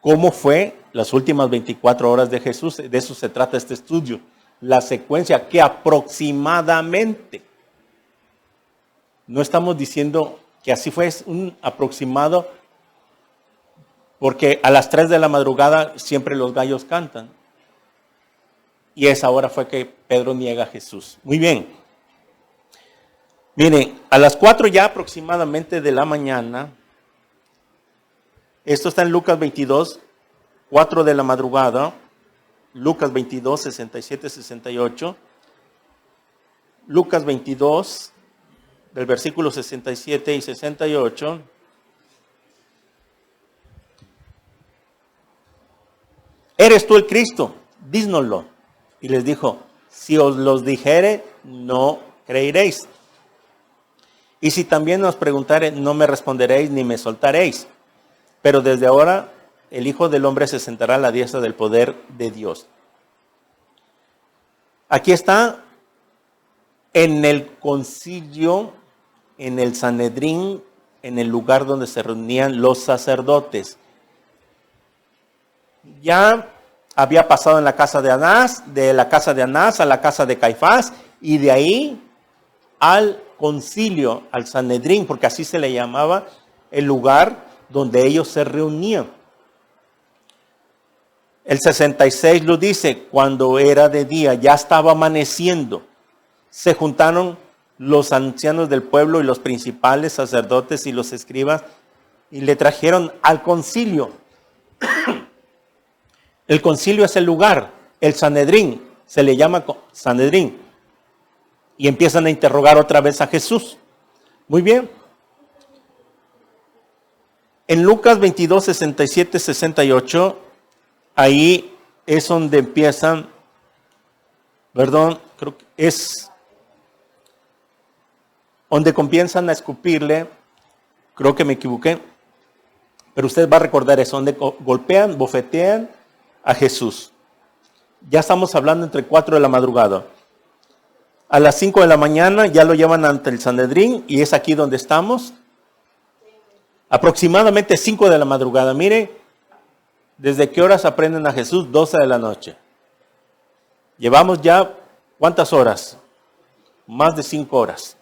¿Cómo fue las últimas 24 horas de Jesús? De eso se trata este estudio. La secuencia que aproximadamente. No estamos diciendo que así fue, es un aproximado, porque a las 3 de la madrugada siempre los gallos cantan. Y esa hora fue que Pedro niega a Jesús. Muy bien. Miren, a las 4 ya aproximadamente de la mañana, esto está en Lucas 22, 4 de la madrugada, Lucas 22, 67, 68, Lucas 22, del versículo 67 y 68. ¿Eres tú el Cristo? Dísnoslo. Y les dijo, si os los dijere, no creeréis. Y si también os preguntare, no me responderéis ni me soltaréis. Pero desde ahora el Hijo del Hombre se sentará a la diestra del poder de Dios. Aquí está en el concilio, en el Sanedrín, en el lugar donde se reunían los sacerdotes. Ya había pasado en la casa de Anás, de la casa de Anás a la casa de Caifás, y de ahí al concilio, al Sanedrín, porque así se le llamaba el lugar donde ellos se reunían. El 66 lo dice, cuando era de día, ya estaba amaneciendo, se juntaron los ancianos del pueblo y los principales sacerdotes y los escribas y le trajeron al concilio. El concilio es el lugar, el Sanedrín, se le llama Sanedrín. Y empiezan a interrogar otra vez a Jesús. Muy bien. En Lucas 22, 67, 68, ahí es donde empiezan, creo que es donde comienzan a escupirle, creo que me equivoqué, pero usted va a recordar eso, donde golpean, bofetean a Jesús. Ya estamos hablando entre 4 de la madrugada. A las 5 de la mañana ya lo llevan ante el Sanedrín y es aquí donde estamos. Aproximadamente 5 de la madrugada. Mire, ¿desde qué horas aprenden a Jesús? 12 de la noche. Llevamos ya, ¿cuántas horas? Más de 5 horas.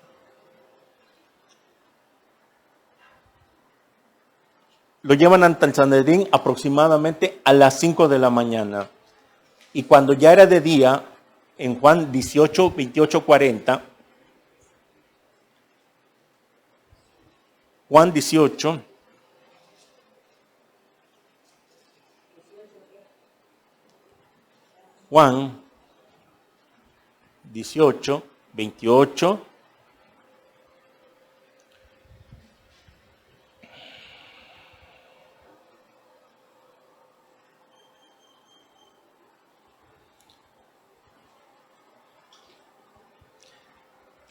Lo llevan ante el Sanedrín aproximadamente a las 5 de la mañana. Y cuando ya era de día, en Juan 18, 28, 40, Juan 18, Juan 18, 28,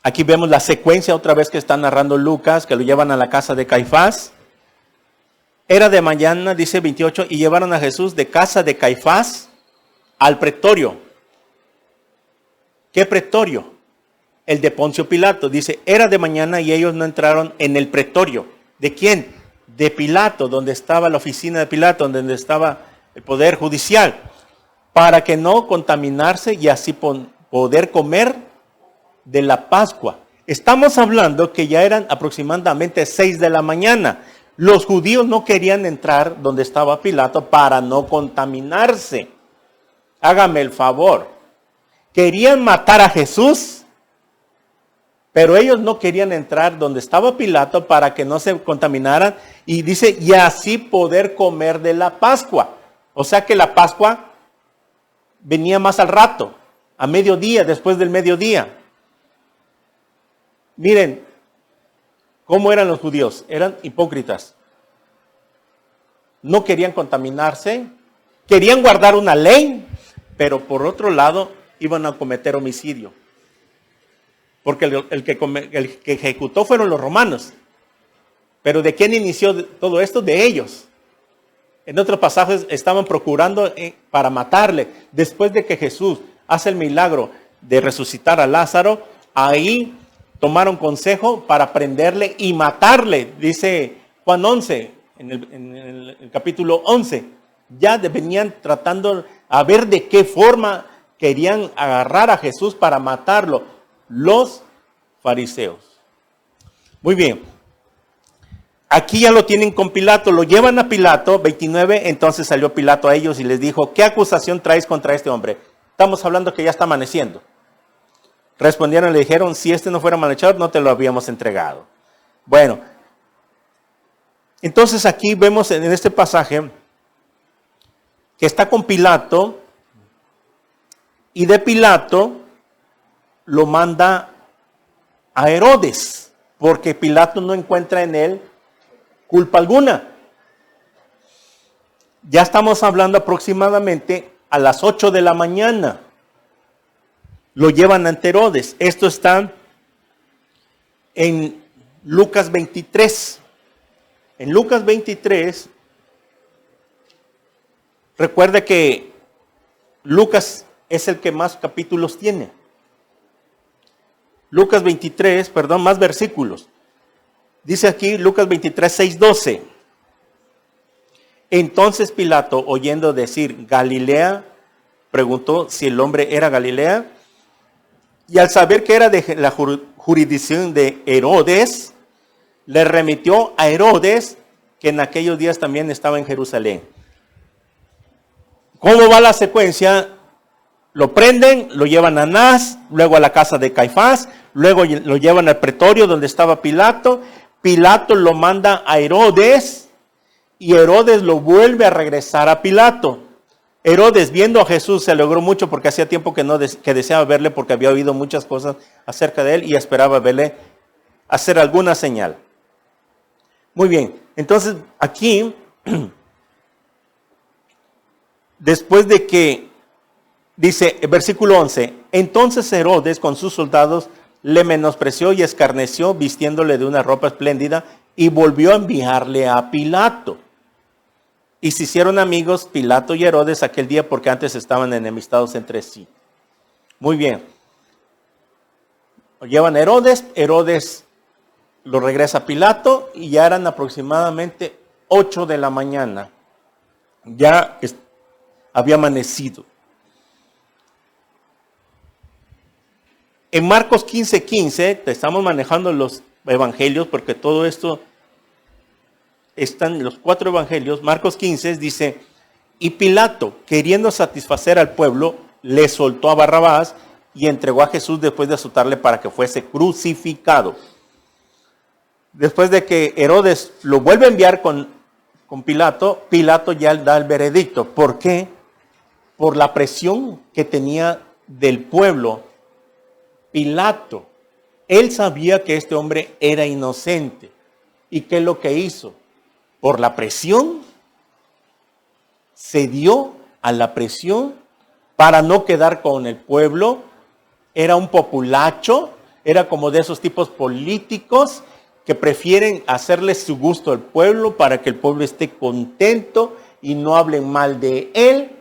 aquí vemos la secuencia otra vez que está narrando Lucas, que lo llevan a la casa de Caifás. Era de mañana, dice 28, y llevaron a Jesús de casa de Caifás al pretorio. ¿Qué pretorio? El de Poncio Pilato. Dice, era de mañana y ellos no entraron en el pretorio. ¿De quién? De Pilato, donde estaba la oficina de Pilato, donde estaba el poder judicial, para que no contaminarse y así poder comer de la Pascua. Estamos hablando que ya eran aproximadamente 6 de la mañana. Los judíos no querían entrar donde estaba Pilato para no contaminarse. Hágame el favor. Querían matar a Jesús, pero ellos no querían entrar donde estaba Pilato para que no se contaminaran. Y dice, y así poder comer de la Pascua. O sea que la Pascua venía más al rato, a mediodía, después del mediodía. Miren, ¿cómo eran los judíos? Eran hipócritas. No querían contaminarse, querían guardar una ley, pero por otro lado iban a cometer homicidio. Porque el que ejecutó fueron los romanos. Pero ¿de quién inició todo esto? De ellos. En otros pasajes estaban procurando para matarle. Después de que Jesús hace el milagro de resucitar a Lázaro, ahí tomaron consejo para prenderle y matarle. Dice Juan 11, en el capítulo 11. Ya venían tratando a ver de qué forma querían agarrar a Jesús para matarlo. Los fariseos. Muy bien. Aquí ya lo tienen con Pilato. Lo llevan a Pilato, 29. Entonces salió Pilato a ellos y les dijo, ¿qué acusación traéis contra este hombre? Estamos hablando que ya está amaneciendo. Respondieron y le dijeron, si este no fuera malhechor, no te lo habíamos entregado. Bueno, entonces aquí vemos en este pasaje que está con Pilato y de Pilato lo manda a Herodes, porque Pilato no encuentra en él culpa alguna. Ya estamos hablando aproximadamente a las 8 de la mañana. Lo llevan ante Herodes. Esto está en Lucas 23. En Lucas 23, recuerde que Lucas es el que más capítulos tiene. Lucas 23, perdón, más versículos. Dice aquí Lucas 23, 6, 12. Entonces Pilato, oyendo decir Galilea, preguntó si el hombre era Galilea. Y al saber que era de la jurisdicción de Herodes, le remitió a Herodes, que en aquellos días también estaba en Jerusalén. ¿Cómo va la secuencia? Lo prenden, lo llevan a Anás, luego a la casa de Caifás, luego lo llevan al pretorio donde estaba Pilato. Pilato lo manda a Herodes y Herodes lo vuelve a regresar a Pilato. Herodes, viendo a Jesús, se alegró mucho porque hacía tiempo que deseaba verle, porque había oído muchas cosas acerca de él y esperaba verle hacer alguna señal. Muy bien, entonces aquí, después de que, dice, versículo 11, entonces Herodes con sus soldados le menospreció y escarneció, vistiéndole de una ropa espléndida, y volvió a enviarle a Pilato. Y se hicieron amigos Pilato y Herodes aquel día, porque antes estaban enemistados entre sí. Muy bien. Lo llevan a Herodes, Herodes lo regresa a Pilato, y ya eran aproximadamente 8 de la mañana. Ya había amanecido. En Marcos 15:15, te estamos manejando los evangelios, porque todo esto están en los 4 evangelios. Marcos 15 dice, y Pilato, queriendo satisfacer al pueblo, le soltó a Barrabás y entregó a Jesús después de azotarle para que fuese crucificado. Después de que Herodes lo vuelve a enviar con Pilato, Pilato ya da el veredicto. ¿Por qué? Por la presión que tenía del pueblo. Pilato, él sabía que este hombre era inocente. ¿Y qué es lo que hizo? Por la presión, cedió a la presión para no quedar con el pueblo. Era un populacho, era como de esos tipos políticos que prefieren hacerle su gusto al pueblo para que el pueblo esté contento y no hablen mal de él.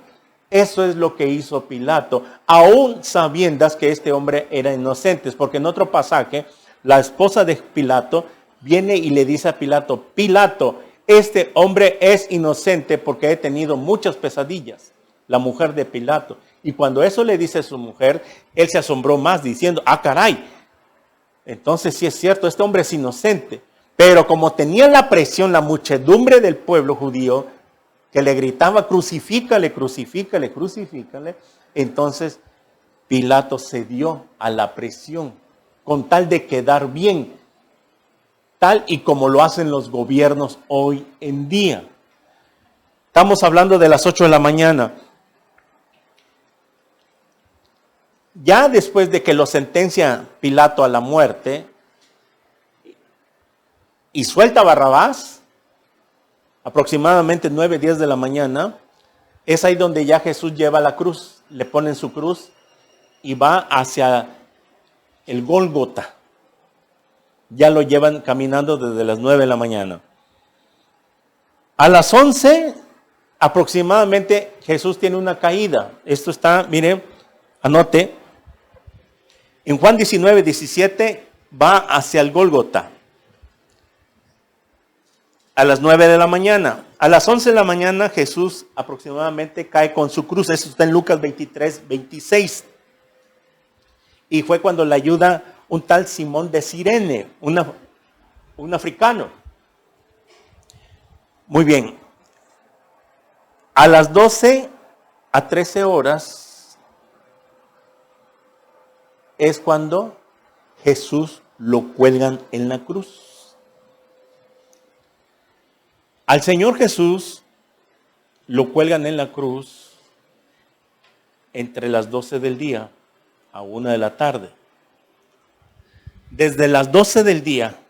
Eso es lo que hizo Pilato, aún sabiendas que este hombre era inocente, porque en otro pasaje, la esposa de Pilato viene y le dice a Pilato, Pilato, este hombre es inocente porque he tenido muchas pesadillas, la mujer de Pilato. Y cuando eso le dice a su mujer, él se asombró más diciendo, ah caray, entonces sí es cierto, este hombre es inocente. Pero como tenía la presión, la muchedumbre del pueblo judío, que le gritaba, crucifícale, crucifícale, crucifícale, entonces Pilato cedió a la presión con tal de quedar bien, tal y como lo hacen los gobiernos hoy en día. Estamos hablando de las 8 de la mañana. Ya después de que lo sentencia Pilato a la muerte y suelta a Barrabás, aproximadamente 9, 10 de la mañana, es ahí donde ya Jesús lleva la cruz, le ponen su cruz y va hacia el Gólgota. Ya lo llevan caminando desde las 9 de la mañana. A las 11, aproximadamente, Jesús tiene una caída. Esto está, mire, anote, en Juan 19, 17, va hacia el Gólgota. A las 9 de la mañana. A las 11 de la mañana Jesús aproximadamente cae con su cruz. Eso está en Lucas 23, 26. Y fue cuando le ayuda un tal Simón de Cirene, un africano. Muy bien. A las 12 a 13 horas es cuando Jesús lo cuelgan en la cruz. Al Señor Jesús lo cuelgan en la cruz entre las 12 del día a 1 de la tarde. Desde las 12 del día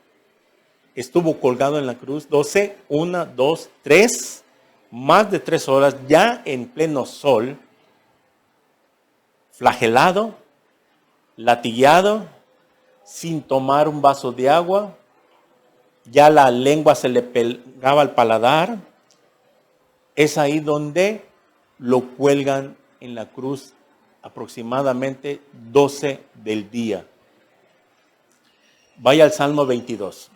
estuvo colgado en la cruz, 12, 1, 2, 3, más de 3 horas, ya en pleno sol, flagelado, latigueado, sin tomar un vaso de agua. Ya la lengua se le pegaba al paladar. Es ahí donde lo cuelgan en la cruz aproximadamente 12 del día. Vaya al Salmo 22.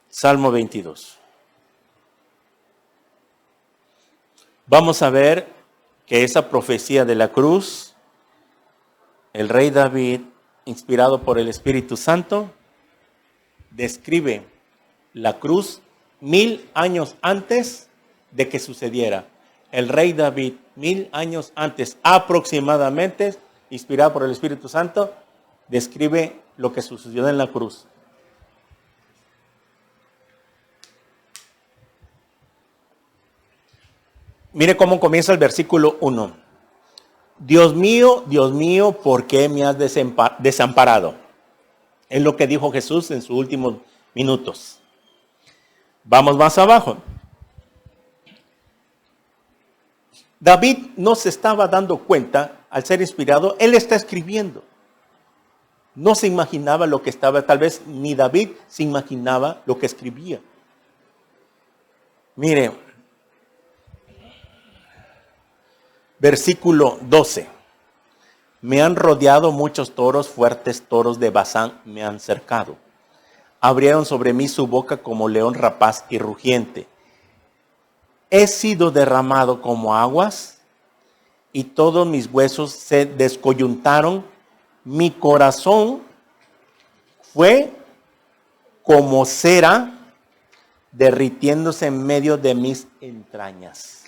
Salmo 22. Vamos a ver que esa profecía de la cruz, el rey David, inspirado por el Espíritu Santo, describe la cruz 1000 años antes de que sucediera. El rey David, 1000 años antes aproximadamente, inspirado por el Espíritu Santo, describe lo que sucedió en la cruz. Mire cómo comienza el versículo 1. Dios mío, ¿por qué me has desamparado? Es lo que dijo Jesús en sus últimos minutos. Vamos más abajo. David no se estaba dando cuenta, al ser inspirado, él está escribiendo. No se imaginaba lo que estaba, tal vez ni David se imaginaba lo que escribía. Mire, versículo 12. Me han rodeado muchos toros, fuertes toros de Basán me han cercado. Abrieron sobre mí su boca como león rapaz y rugiente. He sido derramado como aguas y todos mis huesos se descoyuntaron. Mi corazón fue como cera derritiéndose en medio de mis entrañas.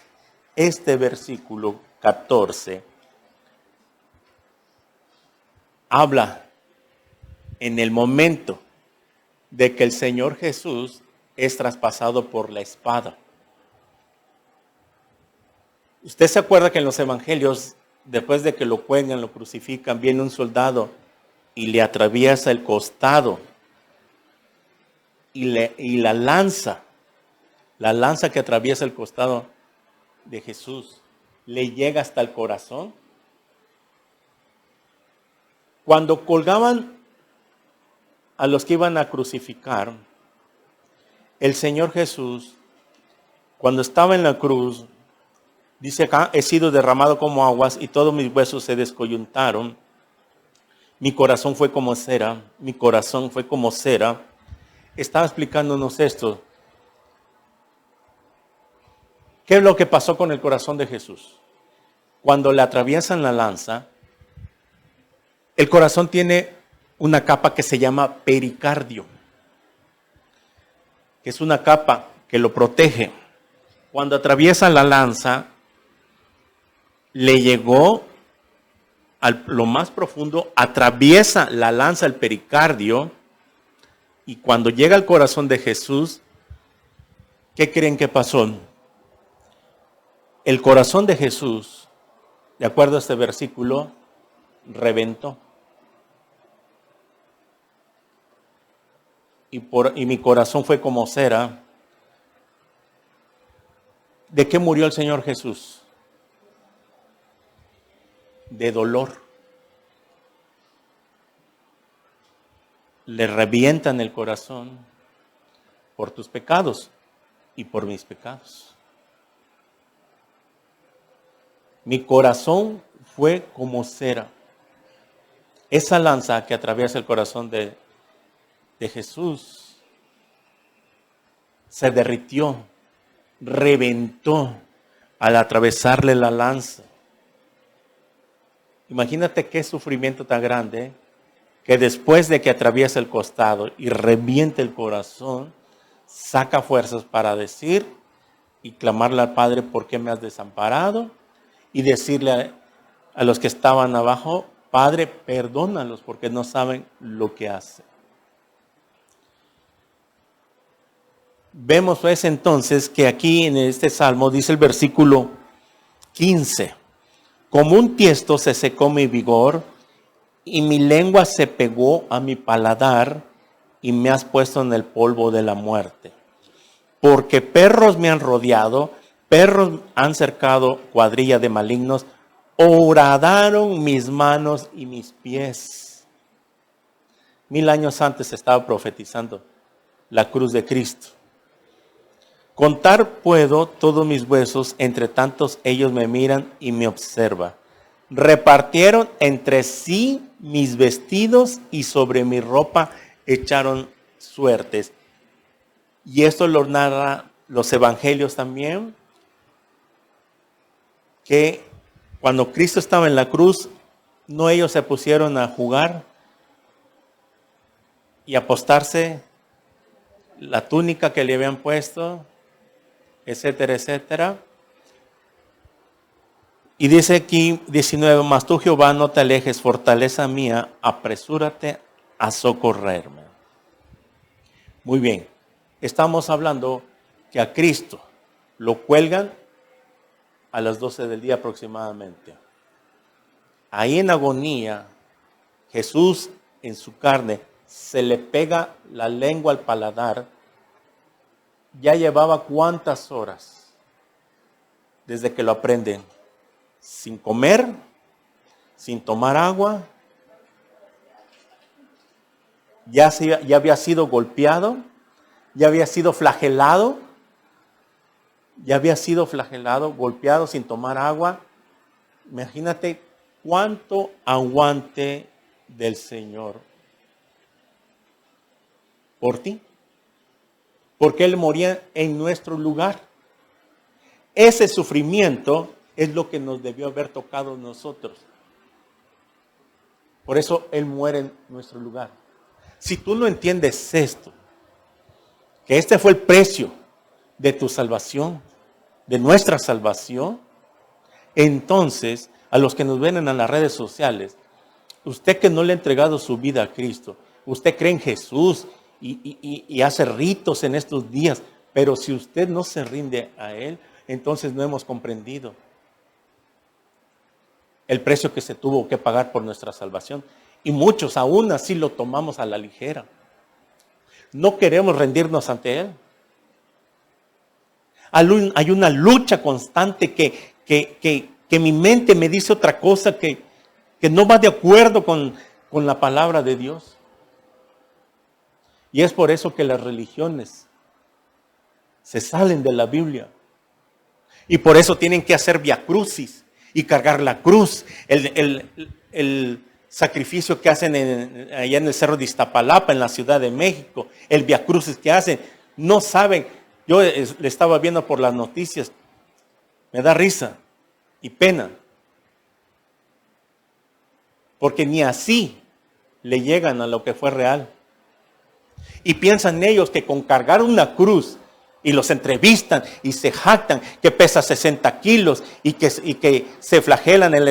Este versículo 14 habla en el momento de que el Señor Jesús es traspasado por la espada. Usted se acuerda que en los evangelios, después de que lo cuelgan, lo crucifican, viene un soldado y le atraviesa el costado y la lanza que atraviesa el costado de Jesús, le llega hasta el corazón. Cuando colgaban a los que iban a crucificar, el Señor Jesús, cuando estaba en la cruz, dice acá, he sido derramado como aguas y todos mis huesos se descoyuntaron. Mi corazón fue como cera, mi corazón fue como cera. Estaba explicándonos esto. ¿Qué es lo que pasó con el corazón de Jesús? Cuando le atraviesan la lanza, el corazón tiene una capa que se llama pericardio, que es una capa que lo protege. Cuando atraviesa la lanza, le llegó a lo más profundo, atraviesa la lanza el pericardio, y cuando llega al corazón de Jesús, ¿qué creen que pasó? El corazón de Jesús, de acuerdo a este versículo, reventó. Y mi corazón fue como cera. ¿De qué murió el Señor Jesús? De dolor. Le revientan el corazón por tus pecados y por mis pecados. Mi corazón fue como cera. Esa lanza que atraviesa el corazón de Jesús se derritió, reventó al atravesarle la lanza. Imagínate qué sufrimiento tan grande, que después de que atraviesa el costado y reviente el corazón, saca fuerzas para decir y clamarle al Padre, ¿por qué me has desamparado? Y decirle a los que estaban abajo, Padre, perdónalos porque no saben lo que hacen. Vemos pues entonces que aquí en este salmo dice el versículo 15, como un tiesto se secó mi vigor y mi lengua se pegó a mi paladar y me has puesto en el polvo de la muerte. Porque perros me han rodeado, perros han cercado cuadrilla de malignos, horadaron mis manos y mis pies. 1000 años antes estaba profetizando la cruz de Cristo. Contar puedo todos mis huesos, entre tantos ellos me miran y me observan. Repartieron entre sí mis vestidos y sobre mi ropa echaron suertes. Y esto lo narra los evangelios también, que cuando Cristo estaba en la cruz, no ellos se pusieron a jugar y apostarse la túnica que le habían puesto, etcétera, etcétera. Y dice aquí 19, mas tú Jehová no te alejes, fortaleza mía, apresúrate a socorrerme. Muy bien, estamos hablando que a Cristo lo cuelgan a las 12 del día aproximadamente. Ahí en agonía, Jesús en su carne se le pega la lengua al paladar. Ya llevaba cuántas horas desde que lo aprenden, sin comer, sin tomar agua, ya había sido golpeado, ya había sido flagelado, golpeado sin tomar agua. Imagínate cuánto aguante del Señor por ti, porque Él moría en nuestro lugar. Ese sufrimiento es lo que nos debió haber tocado a nosotros. Por eso Él muere en nuestro lugar. Si tú no entiendes esto, que este fue el precio de tu salvación, de nuestra salvación, entonces a los que nos ven en las redes sociales, usted que no le ha entregado su vida a Cristo, usted cree en Jesús y hace ritos en estos días, pero si usted no se rinde a Él, entonces no hemos comprendido el precio que se tuvo que pagar por nuestra salvación. Y muchos aún así lo tomamos a la ligera. No queremos rendirnos ante Él. Hay una lucha constante que mi mente me dice otra cosa que no va de acuerdo con la palabra de Dios. Y es por eso que las religiones se salen de la Biblia. Y por eso tienen que hacer viacrucis y cargar la cruz. El sacrificio que hacen allá en el Cerro de Iztapalapa, en la Ciudad de México, el viacrucis que hacen, no saben. Yo le estaba viendo por las noticias, me da risa y pena, porque ni así le llegan a lo que fue real. Y piensan ellos que con cargar una cruz, y los entrevistan y se jactan que pesa 60 kilos y que se flagelan en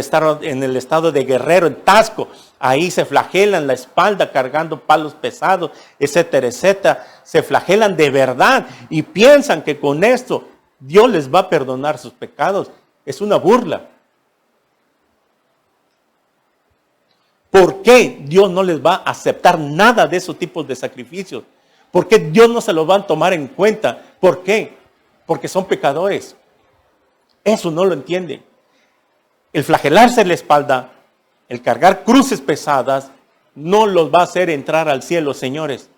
el estado de Guerrero, en Tasco. Ahí se flagelan la espalda cargando palos pesados, etcétera, etcétera. Se flagelan de verdad y piensan que con esto Dios les va a perdonar sus pecados. Es una burla. ¿Por qué Dios no les va a aceptar nada de esos tipos de sacrificios? ¿Por qué Dios no se los va a tomar en cuenta? ¿Por qué? Porque son pecadores. Eso no lo entienden. El flagelarse la espalda, el cargar cruces pesadas, no los va a hacer entrar al cielo, señores.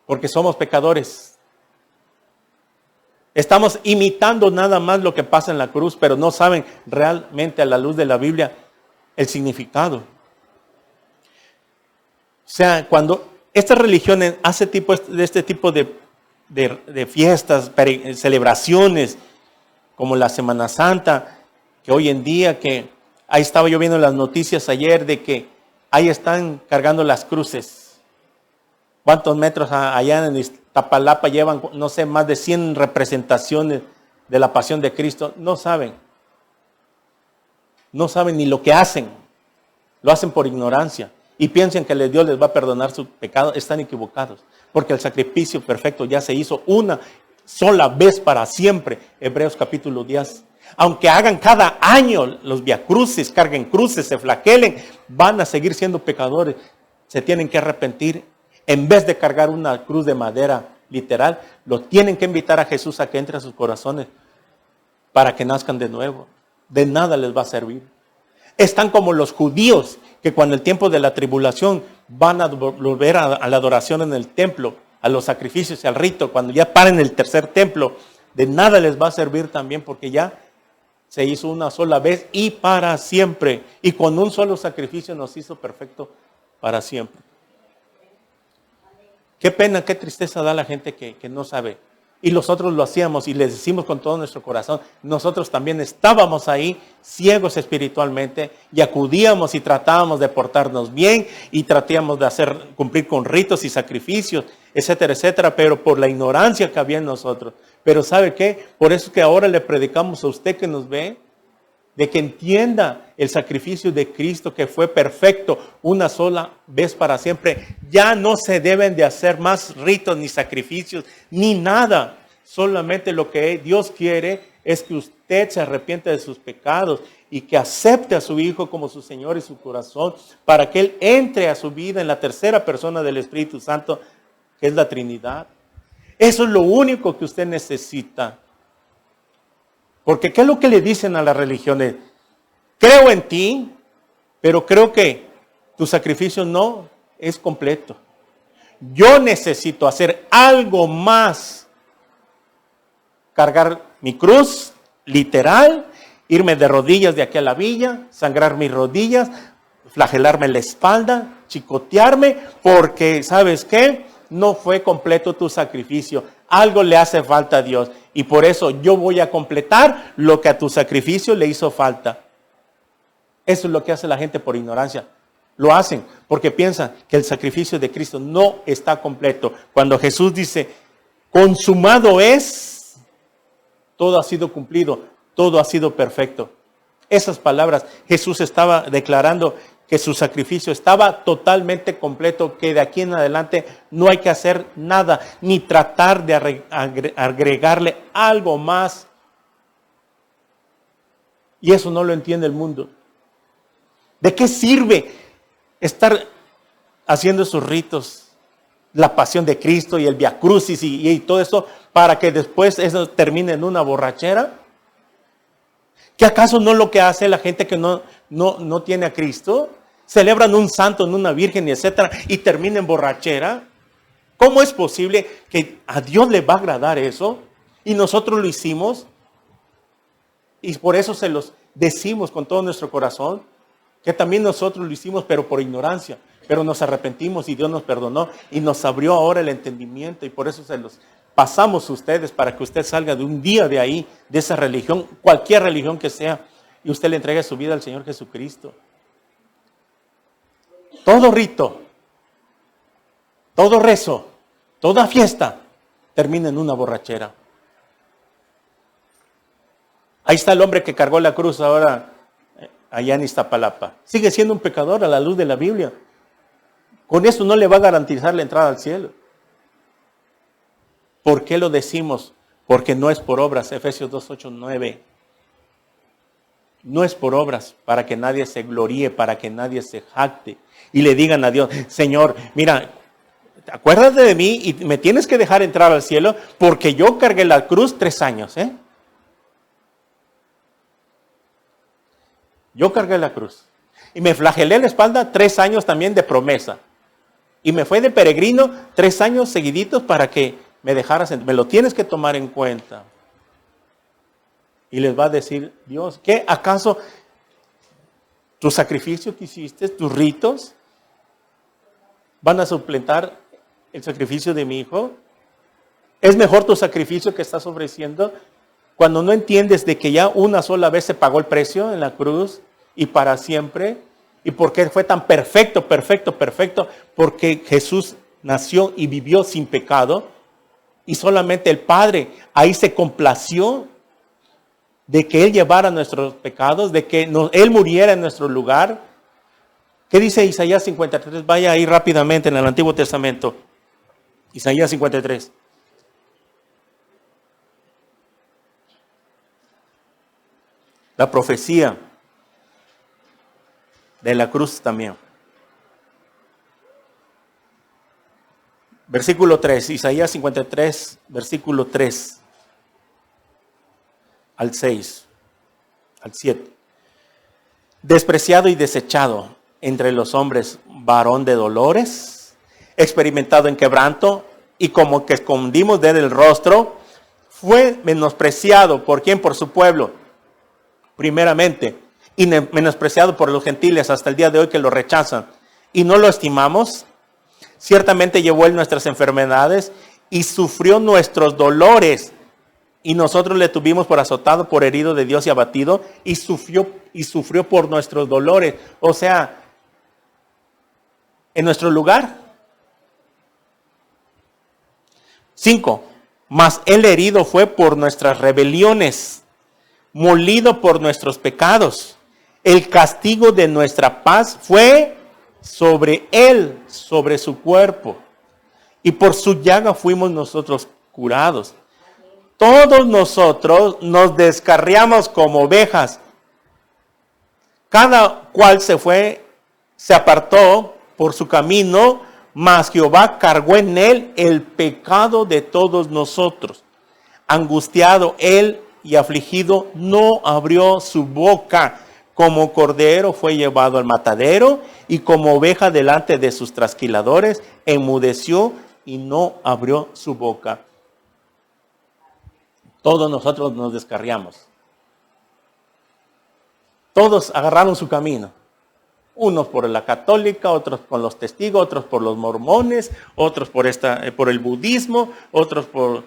Porque somos pecadores. Estamos imitando nada más lo que pasa en la cruz, pero no saben realmente a la luz de la Biblia el significado. O sea, cuando estas religiones hacen este tipo de fiestas, celebraciones, como la Semana Santa, que hoy en día, que ahí estaba yo viendo las noticias ayer de que ahí están cargando las cruces. ¿Cuántos metros allá en Iztapalapa llevan, no sé, más de 100 representaciones de la pasión de Cristo? No saben. No saben ni lo que hacen. Lo hacen por ignorancia. Y piensan que Dios les va a perdonar su pecado. Están equivocados. Porque el sacrificio perfecto ya se hizo una sola vez para siempre. Hebreos capítulo 10. Aunque hagan cada año los viacrucis, carguen cruces, se flagelen, van a seguir siendo pecadores. Se tienen que arrepentir. En vez de cargar una cruz de madera literal, lo tienen que invitar a Jesús a que entre a sus corazones para que nazcan de nuevo. De nada les va a servir. Están como los judíos que cuando el tiempo de la tribulación van a volver a la adoración en el templo a los sacrificios y al rito, cuando ya paren el tercer templo, de nada les va a servir también, porque ya se hizo una sola vez y para siempre. Y con un solo sacrificio nos hizo perfecto para siempre. Qué pena, qué tristeza da la gente que no sabe. Y nosotros lo hacíamos y les decimos con todo nuestro corazón. Nosotros también estábamos ahí, ciegos espiritualmente, y acudíamos y tratábamos de portarnos bien y tratábamos de cumplir con ritos y sacrificios, etcétera, etcétera, pero por la ignorancia que había en nosotros. Pero ¿sabe qué? Por eso es que ahora le predicamos a usted que nos ve, de que entienda el sacrificio de Cristo que fue perfecto una sola vez para siempre. Ya no se deben de hacer más ritos ni sacrificios ni nada. Solamente lo que Dios quiere es que usted se arrepiente de sus pecados y que acepte a su Hijo como su Señor y su corazón para que Él entre a su vida en la tercera persona del Espíritu Santo, que es la Trinidad. Eso es lo único que usted necesita. Porque ¿qué es lo que le dicen a las religiones? Creo en ti, pero creo que tu sacrificio no es completo. Yo necesito hacer algo más. Cargar mi cruz, literal, irme de rodillas de aquí a la villa, sangrar mis rodillas, flagelarme la espalda, chicotearme, porque ¿sabes qué? No fue completo tu sacrificio. Algo le hace falta a Dios. Y por eso yo voy a completar lo que a tu sacrificio le hizo falta. Eso es lo que hace la gente por ignorancia. Lo hacen porque piensan que el sacrificio de Cristo no está completo. Cuando Jesús dice, consumado es, todo ha sido cumplido, todo ha sido perfecto. Esas palabras Jesús estaba declarando que su sacrificio estaba totalmente completo, que de aquí en adelante no hay que hacer nada, ni tratar de agregarle algo más. Y eso no lo entiende el mundo. ¿De qué sirve estar haciendo esos ritos? La pasión de Cristo y el Vía Crucis y todo eso, para que después eso termine en una borrachera. ¿Qué acaso no es lo que hace la gente que no tiene a Cristo? Celebran un santo, en una virgen, etcétera, y termina en borrachera. ¿Cómo es posible que a Dios le va a agradar eso? Y nosotros lo hicimos. Y por eso se los decimos con todo nuestro corazón, que también nosotros lo hicimos, pero por ignorancia. Pero nos arrepentimos y Dios nos perdonó y nos abrió ahora el entendimiento, y por eso se los pasamos a ustedes, para que usted salga de un día de ahí, de esa religión, cualquier religión que sea, y usted le entregue su vida al Señor Jesucristo. Todo rito, todo rezo, toda fiesta termina en una borrachera. Ahí está el hombre que cargó la cruz ahora allá en Iztapalapa. Sigue siendo un pecador a la luz de la Biblia. Con eso no le va a garantizar la entrada al cielo. ¿Por qué lo decimos? Porque no es por obras. Efesios 2, 8, 9. No es por obras, para que nadie se gloríe, para que nadie se jacte. Y le digan a Dios, Señor, mira, acuérdate de mí y me tienes que dejar entrar al cielo, porque yo cargué la cruz 3 años, Yo cargué la cruz. Y me flagelé la espalda 3 años también de promesa. Y me fue de peregrino 3 años seguiditos para que me dejaras, me lo tienes que tomar en cuenta. Y les va a decir Dios, ¿qué? ¿Acaso tu sacrificio que hiciste, tus ritos, van a suplantar el sacrificio de mi hijo? ¿Es mejor tu sacrificio que estás ofreciendo? Cuando no entiendes de que ya una sola vez se pagó el precio en la cruz y para siempre. ¿Y por qué fue tan perfecto, perfecto, perfecto? Porque Jesús nació y vivió sin pecado. Y solamente el Padre ahí se complació de que Él llevara nuestros pecados, de que Él muriera en nuestro lugar. ¿Qué dice Isaías 53? Vaya ahí rápidamente en el Antiguo Testamento. Isaías 53. La profecía de la cruz también. Versículo 3, Isaías 53, versículo 3 al 6, al 7. Despreciado y desechado entre los hombres, varón de dolores, experimentado en quebranto, y como que escondimos de él el rostro, fue menospreciado. ¿Por quién? Por su pueblo, primeramente, y menospreciado por los gentiles hasta el día de hoy que lo rechazan. Y no lo estimamos. Ciertamente llevó él nuestras enfermedades y sufrió nuestros dolores. Y nosotros le tuvimos por azotado, por herido de Dios y abatido, y sufrió por nuestros dolores. O sea, en nuestro lugar. 5. Mas él herido fue por nuestras rebeliones, molido por nuestros pecados. El castigo de nuestra paz fue sobre él, sobre su cuerpo. Y por su llaga fuimos nosotros curados. Todos nosotros nos descarriamos como ovejas. Cada cual se apartó por su camino, mas Jehová cargó en él el pecado de todos nosotros. Angustiado él y afligido, no abrió su boca. Como cordero fue llevado al matadero, y como oveja delante de sus trasquiladores, enmudeció y no abrió su boca. Todos nosotros nos descarriamos. Todos agarraron su camino. Unos por la católica, otros por los testigos, otros por los mormones, otros por el budismo, otros por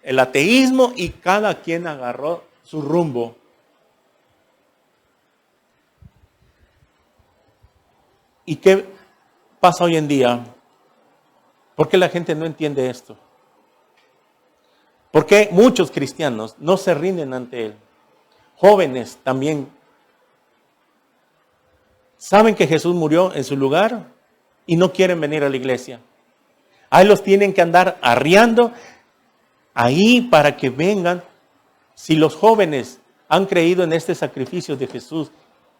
el ateísmo, y cada quien agarró su rumbo. ¿Y qué pasa hoy en día? ¿Por qué la gente no entiende esto? ¿Por qué muchos cristianos no se rinden ante él? Jóvenes también saben que Jesús murió en su lugar y no quieren venir a la iglesia. Ahí los tienen que andar arriando ahí para que vengan. Si los jóvenes han creído en este sacrificio de Jesús,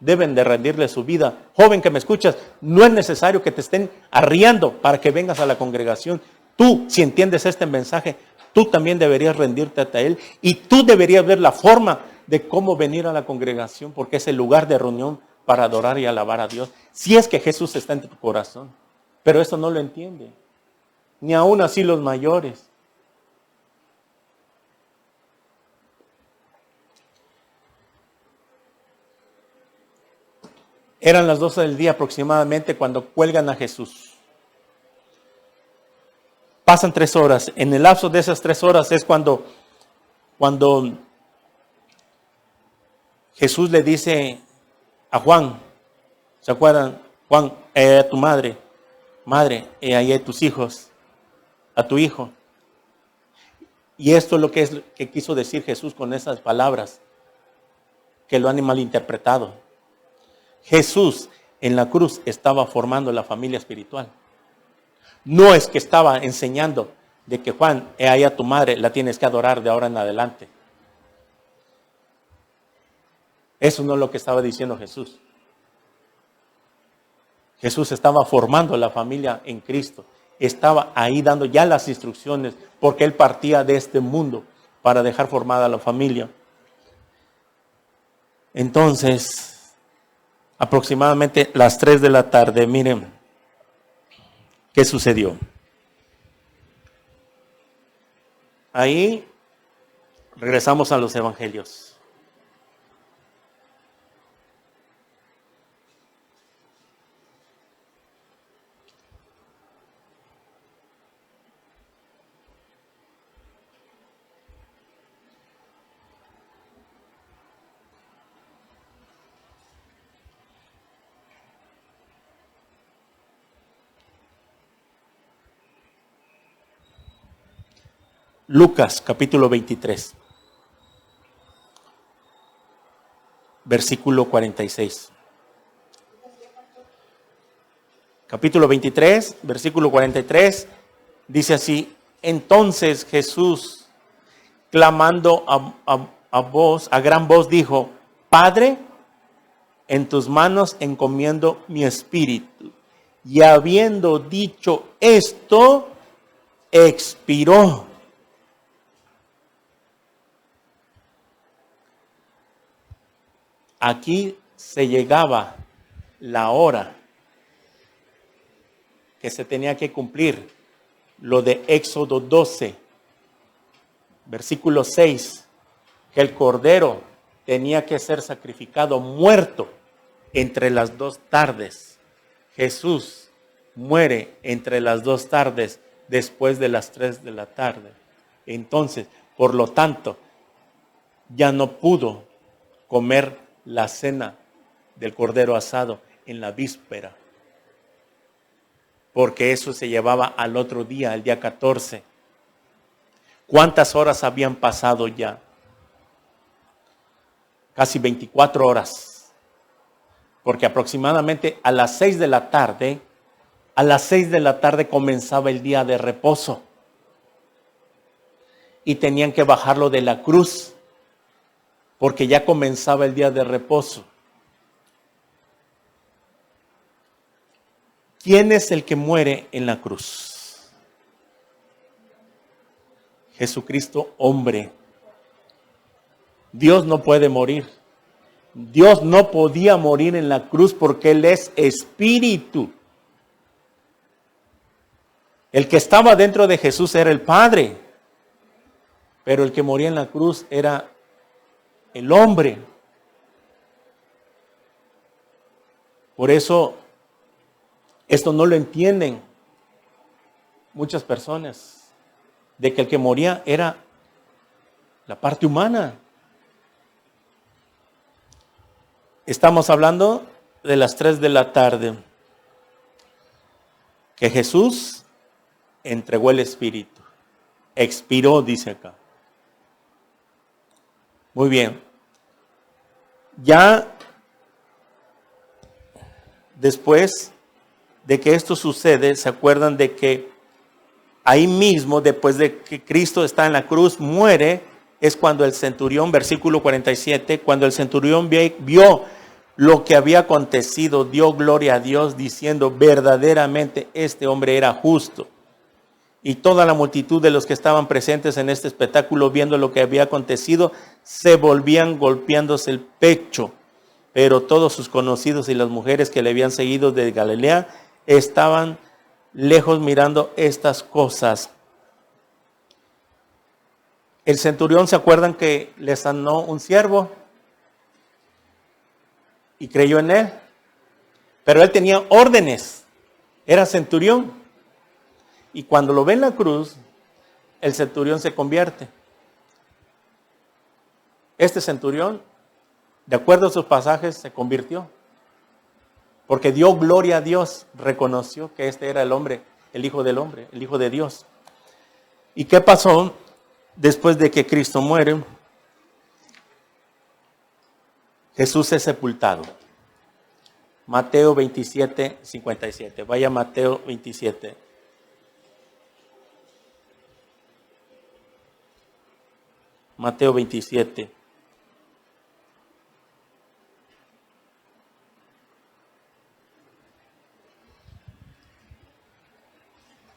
deben de rendirle su vida. Joven que me escuchas, no es necesario que te estén arriando para que vengas a la congregación. Tú, si entiendes este mensaje, tú también deberías rendirte ante él, y tú deberías ver la forma de cómo venir a la congregación, porque es el lugar de reunión para adorar y alabar a Dios. Si es que Jesús está en tu corazón, pero eso no lo entiende, ni aún así los mayores. Eran las 12 del día aproximadamente cuando cuelgan a Jesús. Pasan 3 horas. En el lapso de esas 3 horas es cuando Jesús le dice a Juan, ¿se acuerdan? Juan, a tu madre, ahí a tus hijos, a tu hijo. Y esto es lo que quiso decir Jesús con esas palabras, que lo han malinterpretado. Jesús en la cruz estaba formando la familia espiritual. No es que estaba enseñando de que Juan, ahí a tu madre, la tienes que adorar de ahora en adelante. Eso no es lo que estaba diciendo Jesús. Jesús estaba formando la familia en Cristo. Estaba ahí dando ya las instrucciones, porque Él partía de este mundo para dejar formada la familia. Entonces, aproximadamente las 3 de la tarde, miren, ¿qué sucedió? Ahí regresamos a los evangelios. Lucas capítulo 23, versículo 46. Capítulo 23, versículo 43, dice así: entonces Jesús, clamando a gran voz, dijo: Padre, en tus manos encomiendo mi espíritu. Y habiendo dicho esto, expiró. Aquí se llegaba la hora que se tenía que cumplir lo de Éxodo 12, versículo 6, que el cordero tenía que ser sacrificado muerto entre las 2 tardes. Jesús muere entre las 2 tardes después de las 3 de la tarde. Entonces, por lo tanto, ya no pudo comer la cena del cordero asado en la víspera, porque eso se llevaba al otro día, el día 14. ¿Cuántas horas habían pasado ya? Casi 24 horas, porque aproximadamente a las 6 de la tarde, comenzaba el día de reposo y tenían que bajarlo de la cruz, porque ya comenzaba el día de reposo. ¿Quién es el que muere en la cruz? Jesucristo, hombre. Dios no puede morir. Dios no podía morir en la cruz porque Él es espíritu. El que estaba dentro de Jesús era el Padre, pero el que moría en la cruz era el hombre. Por eso, esto no lo entienden muchas personas, de que el que moría era la parte humana. Estamos hablando de las 3 de la tarde, que Jesús entregó el Espíritu, expiró, dice acá. Muy bien. Ya después de que esto sucede, ¿se acuerdan de que ahí mismo, después de que Cristo está en la cruz, muere? Es cuando el centurión, versículo 47, cuando el centurión vio lo que había acontecido, dio gloria a Dios diciendo, verdaderamente este hombre era justo. Y toda la multitud de los que estaban presentes en este espectáculo, viendo lo que había acontecido, se volvían golpeándose el pecho. Pero todos sus conocidos y las mujeres que le habían seguido de Galilea estaban lejos mirando estas cosas. El centurión, ¿se acuerdan que le sanó un siervo? Y creyó en él. Pero él tenía órdenes. Era centurión. Y cuando lo ve en la cruz, el centurión se convierte. Este centurión, de acuerdo a sus pasajes, se convirtió. Porque dio gloria a Dios, reconoció que este era el hombre, el Hijo del Hombre, el Hijo de Dios. ¿Y qué pasó después de que Cristo muere? Jesús es sepultado. Mateo 27, 57. Vaya Mateo 27. Mateo 27.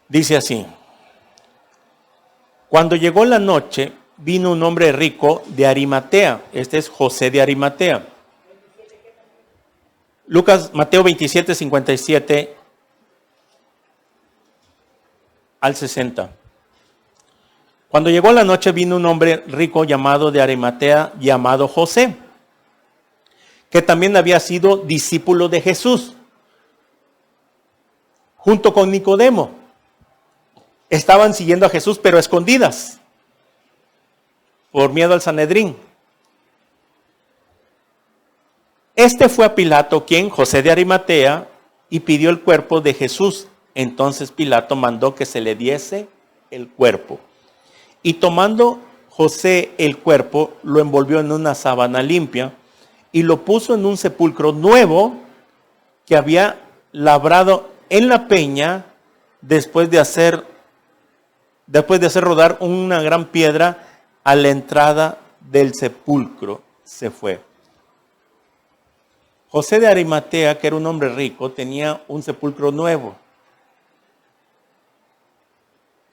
Dice así: cuando llegó la noche, vino un hombre rico de Arimatea. Este es José de Arimatea. Mateo 27, 57 al 60. Cuando llegó la noche, vino un hombre rico llamado de Arimatea, llamado José, que también había sido discípulo de Jesús, junto con Nicodemo. Estaban siguiendo a Jesús, pero a escondidas, por miedo al Sanedrín. Este fue a Pilato, quien, José de Arimatea, y pidió el cuerpo de Jesús. Entonces Pilato mandó que se le diese el cuerpo. Y tomando José el cuerpo, lo envolvió en una sábana limpia y lo puso en un sepulcro nuevo que había labrado en la peña después de hacer rodar una gran piedra a la entrada del sepulcro. Se fue. José de Arimatea, que era un hombre rico, tenía un sepulcro nuevo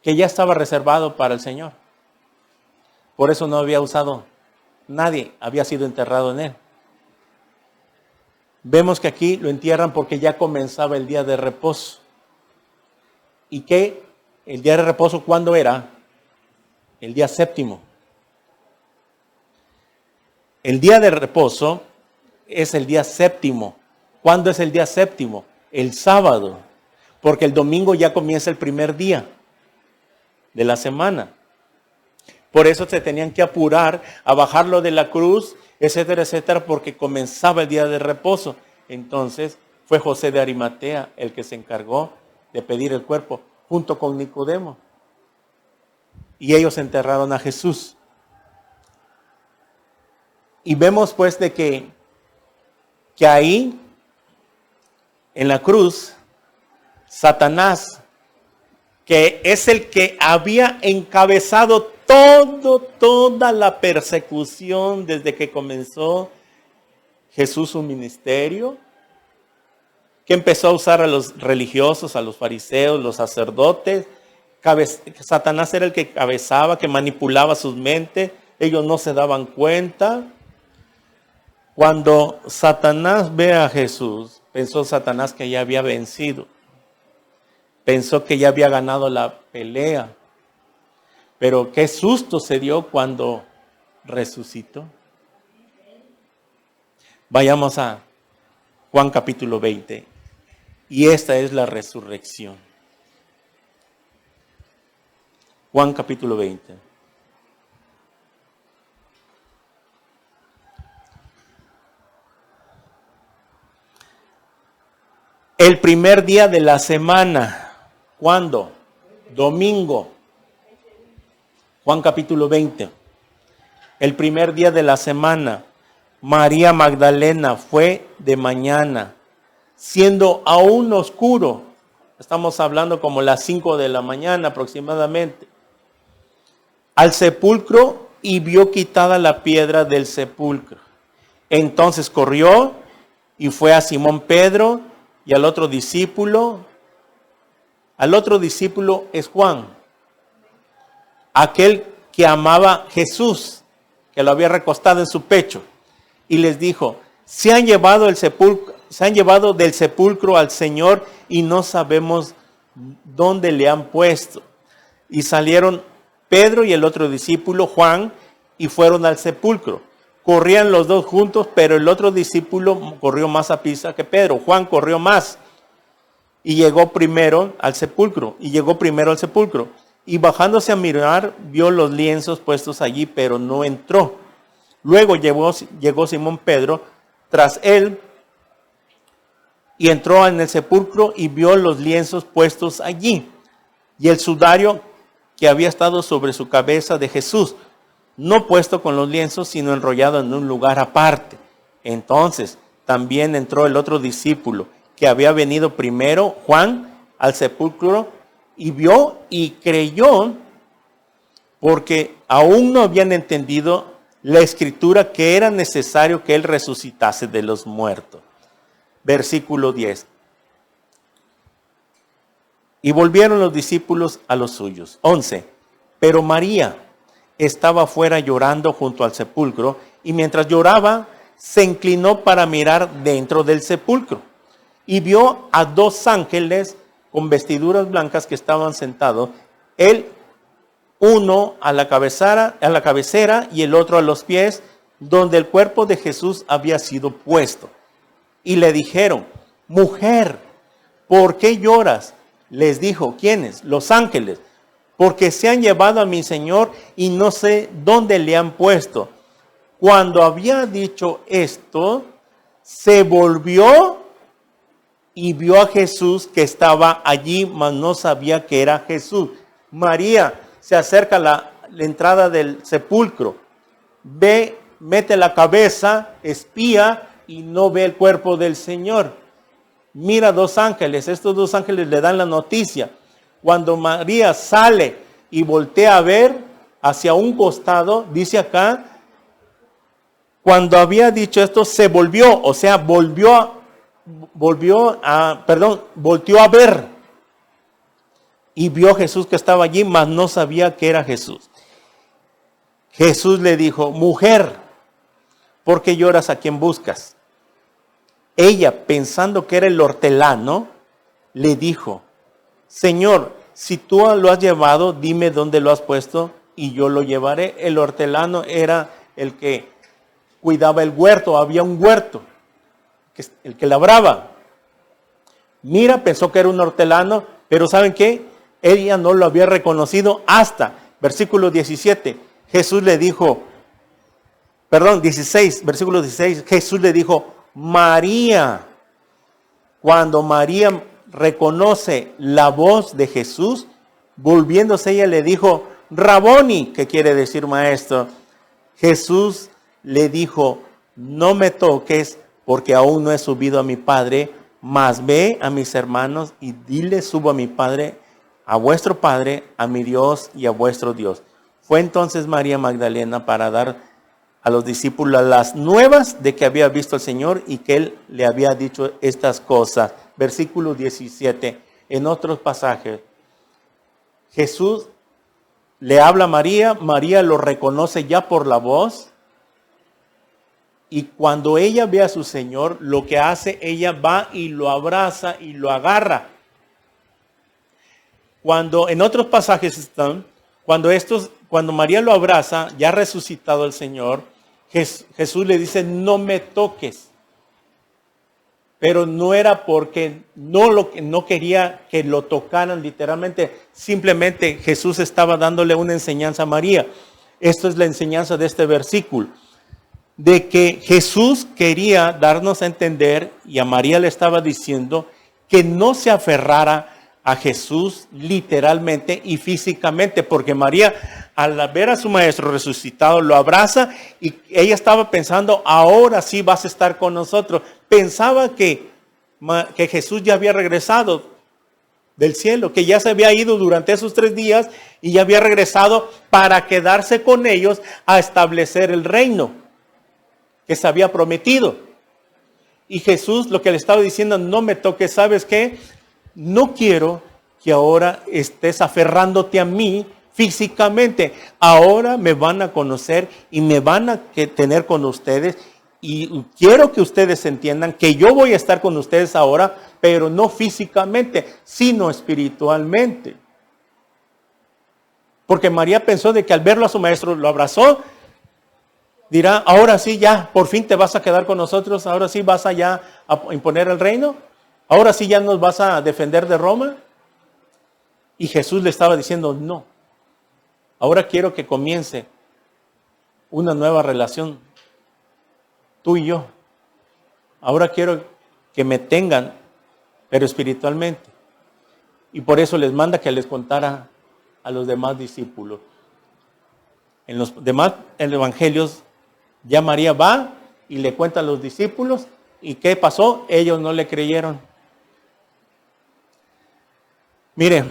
que ya estaba reservado para el Señor. Por eso no había usado, nadie había sido enterrado en él. Vemos que aquí lo entierran porque ya comenzaba el día de reposo. ¿Y qué ¿El día de reposo cuándo era? El día séptimo. El día de reposo es el día séptimo. ¿Cuándo es el día séptimo? El sábado. Porque el domingo ya comienza el primer día de la semana. Por eso se tenían que apurar a bajarlo de la cruz, etcétera, etcétera, porque comenzaba el día de reposo. Entonces fue José de Arimatea el que se encargó de pedir el cuerpo junto con Nicodemo. Y ellos enterraron a Jesús. Y vemos pues de que ahí, en la cruz, Satanás, que es el que había encabezado toda la persecución desde que comenzó Jesús su ministerio, que empezó a usar a los religiosos, a los fariseos, los sacerdotes. Satanás era el que cabezaba, que manipulaba sus mentes. Ellos no se daban cuenta. Cuando Satanás ve a Jesús, pensó Satanás que ya había vencido. Pensó que ya había ganado la pelea. Pero qué susto se dio cuando resucitó. Vayamos a Juan capítulo 20. Y esta es la resurrección. Juan capítulo 20. El primer día de la semana. ¿Cuándo? Domingo. Juan capítulo 20. El primer día de la semana. María Magdalena fue de mañana, siendo aún oscuro. Estamos hablando como las 5 de la mañana aproximadamente. Al sepulcro y vio quitada la piedra del sepulcro. Entonces corrió y fue a Simón Pedro y al otro discípulo. Al otro discípulo es Juan, aquel que amaba a Jesús, que lo había recostado en su pecho. Y les dijo, se han llevado del sepulcro al Señor y no sabemos dónde le han puesto. Y salieron Pedro y el otro discípulo, Juan, y fueron al sepulcro. Corrían los dos juntos, pero el otro discípulo corrió más a prisa que Pedro. Juan corrió más y llegó primero al sepulcro. Y bajándose a mirar, vio los lienzos puestos allí, pero no entró. Luego llegó Simón Pedro tras él y entró en el sepulcro y vio los lienzos puestos allí y el sudario que había estado sobre su cabeza de Jesús, no puesto con los lienzos, sino enrollado en un lugar aparte. Entonces también entró el otro discípulo que había venido primero, Juan, al sepulcro, y vio y creyó, porque aún no habían entendido la escritura que era necesario que él resucitase de los muertos. Versículo 10. Y volvieron los discípulos a los suyos. 11. Pero María estaba afuera llorando junto al sepulcro, y mientras lloraba, se inclinó para mirar dentro del sepulcro. Y vio a dos ángeles con vestiduras blancas que estaban sentados, uno a la cabecera y el otro a los pies, donde el cuerpo de Jesús había sido puesto. Y le dijeron, mujer, ¿por qué lloras? Les dijo, ¿quiénes? Los ángeles, porque se han llevado a mi Señor y no sé dónde le han puesto. Cuando había dicho esto, se volvió y vio a Jesús que estaba allí, mas no sabía que era Jesús. María se acerca a la entrada del sepulcro, ve, mete la cabeza, espía y no ve el cuerpo del Señor. Mira dos ángeles, estos dos ángeles le dan la noticia. Cuando María sale y voltea a ver hacia un costado, dice acá, cuando había dicho esto, se volvió, o sea, volteó a ver. Y vio a Jesús que estaba allí, mas no sabía que era Jesús. Jesús le dijo, mujer, ¿por qué lloras? ¿A quién buscas? Ella, pensando que era el hortelano, le dijo, Señor, si tú lo has llevado, dime dónde lo has puesto y yo lo llevaré. El hortelano era el que cuidaba el huerto, había un huerto, el que labraba. Mira, pensó que era un hortelano, pero ¿saben qué? Ella no lo había reconocido hasta, versículo 17, Jesús le dijo, 16, versículo 16, Jesús le dijo, María. Cuando María reconoce la voz de Jesús, volviéndose ella le dijo, Raboni, que quiere decir maestro. Jesús le dijo, no me toques porque aún no he subido a mi Padre, mas ve a mis hermanos y dile, subo a mi Padre, a vuestro Padre, a mi Dios y a vuestro Dios. Fue entonces María Magdalena para dar a los discípulos las nuevas de que había visto al Señor y que Él le había dicho estas cosas. Versículo 17, en otros pasajes, Jesús le habla a María, María lo reconoce ya por la voz, y cuando ella ve a su Señor, lo que hace, ella va y lo abraza y lo agarra. Cuando en otros pasajes están, cuando María lo abraza, ya resucitado el Señor, Jesús le dice, no me toques. Pero no era porque no quería que lo tocaran literalmente. Simplemente Jesús estaba dándole una enseñanza a María. Esto es la enseñanza de este versículo. De que Jesús quería darnos a entender, y a María le estaba diciendo, que no se aferrara a Jesús literalmente y físicamente, porque María al ver a su maestro resucitado lo abraza y ella estaba pensando, ahora sí vas a estar con nosotros. Pensaba que Jesús ya había regresado del cielo, que ya se había ido durante esos 3 días y ya había regresado para quedarse con ellos a establecer el reino que se había prometido. Y Jesús lo que le estaba diciendo, no me toques, ¿sabes qué? No quiero que ahora estés aferrándote a mí físicamente. Ahora me van a conocer y me van a tener con ustedes. Y quiero que ustedes entiendan que yo voy a estar con ustedes ahora, pero no físicamente, sino espiritualmente. Porque María pensó de que al verlo a su maestro lo abrazó, dirá, ahora sí ya, por fin te vas a quedar con nosotros, ahora sí vas a ya a imponer el reino, ahora sí ya nos vas a defender de Roma. Y Jesús le estaba diciendo, no, ahora quiero que comience una nueva relación, tú y yo. Ahora quiero que me tengan, pero espiritualmente. Y por eso les manda que les contara a los demás discípulos. En los demás evangelios, ya María va y le cuenta a los discípulos. ¿Y qué pasó? Ellos no le creyeron. Mire,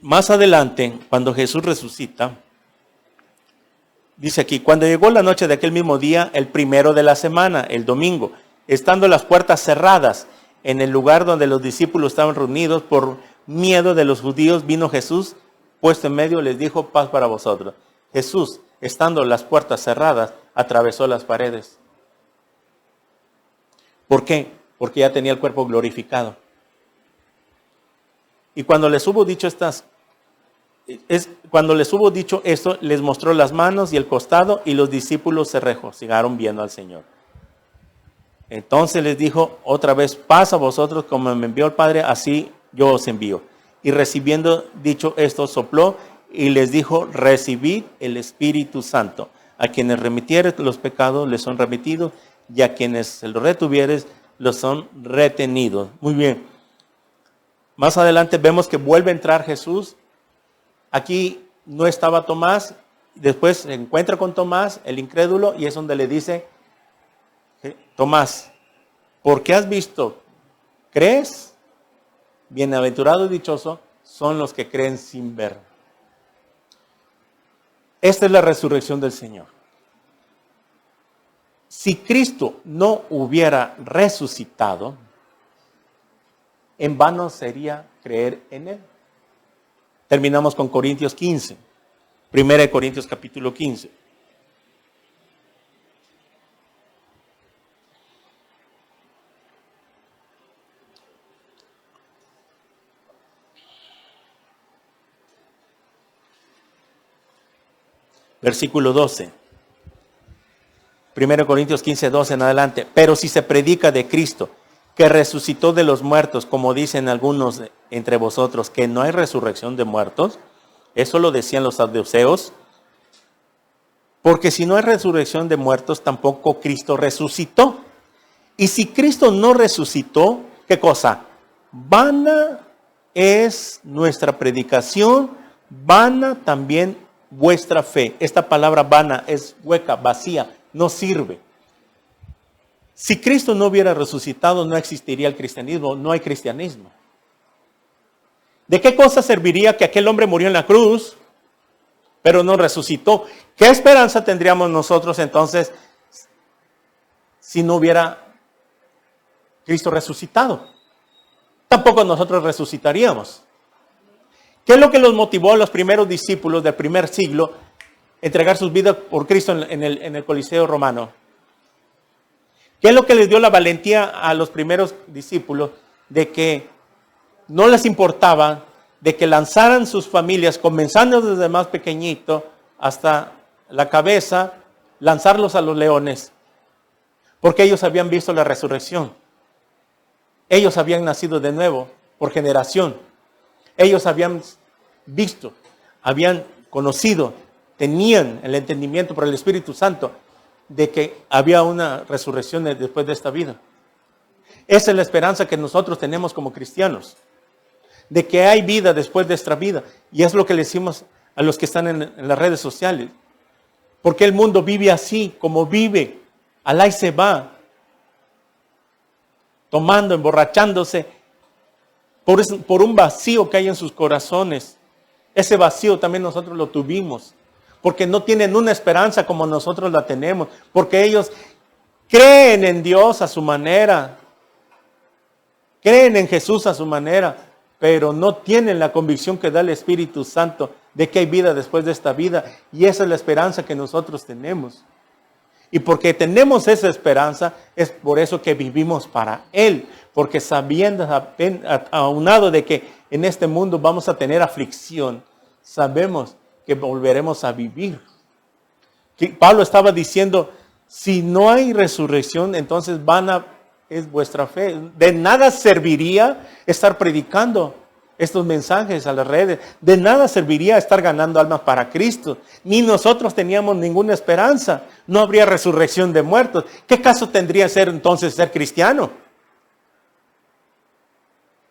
más adelante, cuando Jesús resucita, dice aquí, cuando llegó la noche de aquel mismo día, el primero de la semana, el domingo, estando las puertas cerradas en el lugar donde los discípulos estaban reunidos por miedo de los judíos, vino Jesús, puesto en medio, les dijo, paz para vosotros. Jesús, estando las puertas cerradas, atravesó las paredes. ¿Por qué? Porque ya tenía el cuerpo glorificado. Y cuando les hubo dicho esto, les mostró las manos y el costado, y los discípulos se regocijaron viendo al Señor. Entonces les dijo otra vez, paz a vosotros, como me envió el Padre, así yo os envío. Y recibiendo dicho esto, sopló y les dijo, recibid el Espíritu Santo. A quienes remitieres los pecados les son remitidos, y a quienes se los retuvieres los son retenidos. Muy bien. Más adelante vemos que vuelve a entrar Jesús. Aquí no estaba Tomás, después se encuentra con Tomás, el incrédulo, y es donde le dice, Tomás, porque has visto, ¿crees? Bienaventurado y dichoso son los que creen sin ver. Esta es la resurrección del Señor. Si Cristo no hubiera resucitado, en vano sería creer en Él. Terminamos con Corintios 15. 1 Corintios capítulo 15. Versículo 12. 1 Corintios 15, 12 en adelante. Pero si se predica de Cristo, que resucitó de los muertos, como dicen algunos entre vosotros, que no hay resurrección de muertos, eso lo decían los saduceos, porque si no hay resurrección de muertos, tampoco Cristo resucitó. Y si Cristo no resucitó, ¿qué cosa? Vana es nuestra predicación, vana también vuestra fe. Esta palabra vana es hueca, vacía, no sirve. Si Cristo no hubiera resucitado, no existiría el cristianismo, no hay cristianismo. ¿De qué cosa serviría que aquel hombre murió en la cruz, pero no resucitó? ¿Qué esperanza tendríamos nosotros entonces si no hubiera Cristo resucitado? Tampoco nosotros resucitaríamos. ¿Qué es lo que los motivó a los primeros discípulos del primer siglo a entregar sus vidas por Cristo en el Coliseo romano? ¿Qué es lo que les dio la valentía a los primeros discípulos de que no les importaba de que lanzaran sus familias, comenzando desde más pequeñito hasta la cabeza, lanzarlos a los leones? Porque ellos habían visto la resurrección. Ellos habían nacido de nuevo por generación. Ellos habían visto, habían conocido, tenían el entendimiento por el Espíritu Santo de que había una resurrección después de esta vida. Esa es la esperanza que nosotros tenemos como cristianos, de que hay vida después de esta vida. Y es lo que le decimos a los que están en las redes sociales. Porque el mundo vive así, como vive, al ahí se va, tomando, emborrachándose, por un vacío que hay en sus corazones. Ese vacío también nosotros lo tuvimos, porque no tienen una esperanza como nosotros la tenemos, porque ellos creen en Dios a su manera, creen en Jesús a su manera, pero no tienen la convicción que da el Espíritu Santo de que hay vida después de esta vida, y esa es la esperanza que nosotros tenemos. Y porque tenemos esa esperanza, es por eso que vivimos para Él, porque sabiendo, aunado de que en este mundo vamos a tener aflicción, sabemos que volveremos a vivir. Pablo estaba diciendo, si no hay resurrección, entonces vana es vuestra fe. De nada serviría estar predicando estos mensajes a las redes. De nada serviría estar ganando almas para Cristo. Ni nosotros teníamos ninguna esperanza. No habría resurrección de muertos. ¿Qué caso tendría entonces ser cristiano?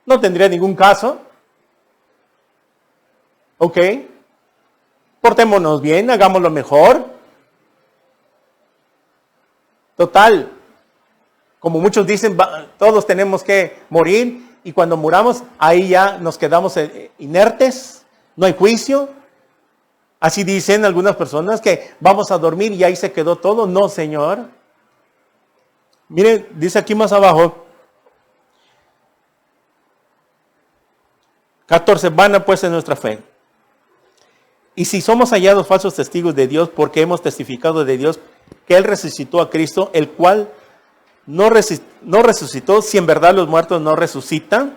No tendría ningún caso. ¿Ok? Portémonos bien, hagámoslo mejor. Total, como muchos dicen, todos tenemos que morir y cuando muramos, ahí ya nos quedamos inertes, no hay juicio. Así dicen algunas personas que vamos a dormir y ahí se quedó todo. No, Señor. Miren, dice aquí más abajo, 14, vana pues es nuestra fe. Y si somos hallados falsos testigos de Dios, porque hemos testificado de Dios que Él resucitó a Cristo, el cual no resucitó, si en verdad los muertos no resucitan,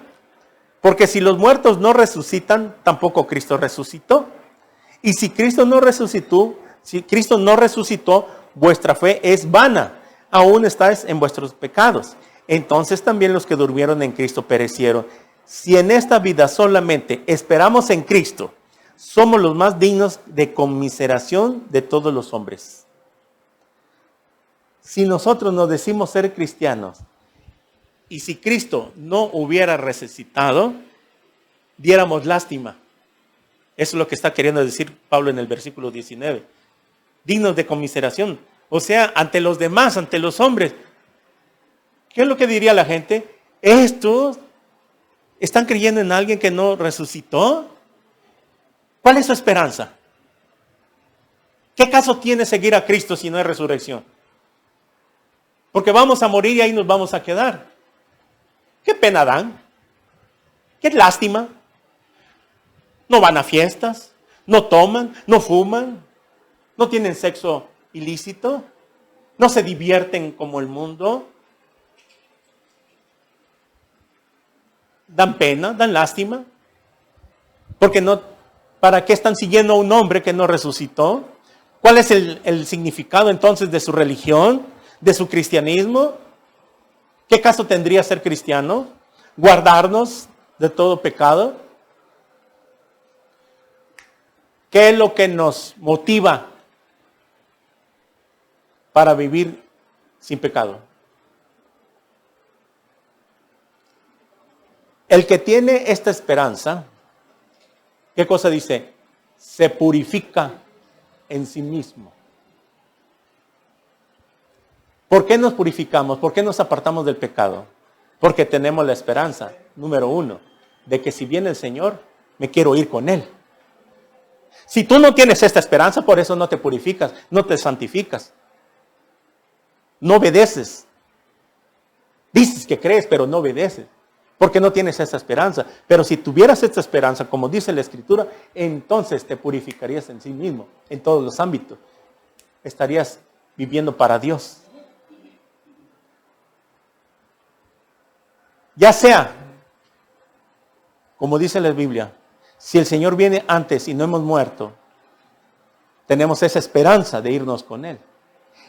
porque si los muertos no resucitan, tampoco Cristo resucitó. Y si Cristo no resucitó, vuestra fe es vana, aún estáis en vuestros pecados. Entonces también los que durmieron en Cristo perecieron. Si en esta vida solamente esperamos en Cristo, somos los más dignos de conmiseración de todos los hombres. Si nosotros nos decimos ser cristianos y si Cristo no hubiera resucitado, diéramos lástima. Eso es lo que está queriendo decir Pablo en el versículo 19. Dignos de conmiseración. O sea, ante los demás, ante los hombres. ¿Qué es lo que diría la gente? Estos están creyendo en alguien que no resucitó. ¿Cuál es su esperanza? ¿Qué caso tiene seguir a Cristo si no hay resurrección? Porque vamos a morir y ahí nos vamos a quedar. ¿Qué pena dan? ¿Qué lástima? No van a fiestas, no toman, no fuman, no tienen sexo ilícito, no se divierten como el mundo. Dan pena, dan lástima. Porque no, ¿para qué están siguiendo a un hombre que no resucitó? ¿Cuál es el significado entonces de su religión, de su cristianismo? ¿Qué caso tendría ser cristiano? ¿Guardarnos de todo pecado? ¿Qué es lo que nos motiva para vivir sin pecado? El que tiene esta esperanza, ¿qué cosa dice? Se purifica en sí mismo. ¿Por qué nos purificamos? ¿Por qué nos apartamos del pecado? Porque tenemos la esperanza, número uno, de que si viene el Señor, me quiero ir con Él. Si tú no tienes esta esperanza, por eso no te purificas, no te santificas, no obedeces. Dices que crees, pero no obedeces, porque no tienes esa esperanza. Pero si tuvieras esta esperanza, como dice la Escritura, entonces te purificarías en sí mismo, en todos los ámbitos. Estarías viviendo para Dios. Ya sea, como dice la Biblia, si el Señor viene antes y no hemos muerto, tenemos esa esperanza de irnos con Él.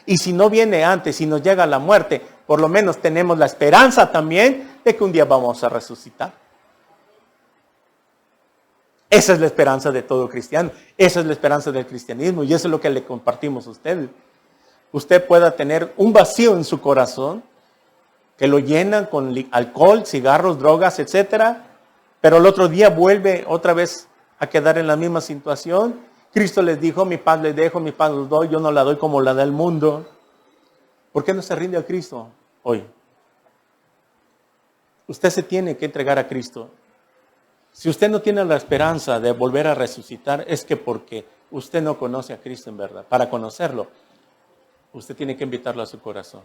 Y si no viene antes y nos llega la muerte, por lo menos tenemos la esperanza también de que un día vamos a resucitar. Esa es la esperanza de todo cristiano. Esa es la esperanza del cristianismo y eso es lo que le compartimos a usted. Usted pueda tener un vacío en su corazón que lo llenan con alcohol, cigarros, drogas, etcétera, pero el otro día vuelve otra vez a quedar en la misma situación. Cristo les dijo, mi paz les dejo, mi paz les doy, yo no la doy como la da el mundo. ¿Por qué no se rinde a Cristo hoy? Usted se tiene que entregar a Cristo. Si usted no tiene la esperanza de volver a resucitar, es que porque usted no conoce a Cristo en verdad. Para conocerlo, usted tiene que invitarlo a su corazón.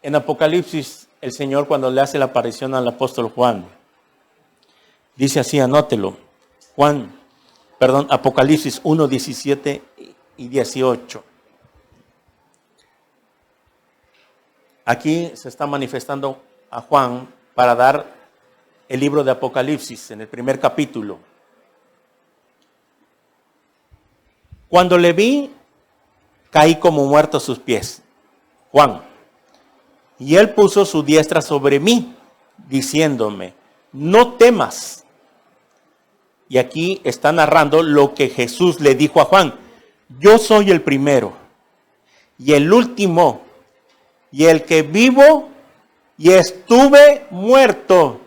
En Apocalipsis, el Señor cuando le hace la aparición al apóstol Juan, dice así, anótelo, Apocalipsis 1, 17 y 18. Aquí se está manifestando a Juan para dar el libro de Apocalipsis en el primer capítulo. Cuando le vi, caí como muerto a sus pies. Juan. Y él puso su diestra sobre mí, diciéndome, no temas. Y aquí está narrando lo que Jesús le dijo a Juan. Yo soy el primero y el último y el que vivo y estuve muerto.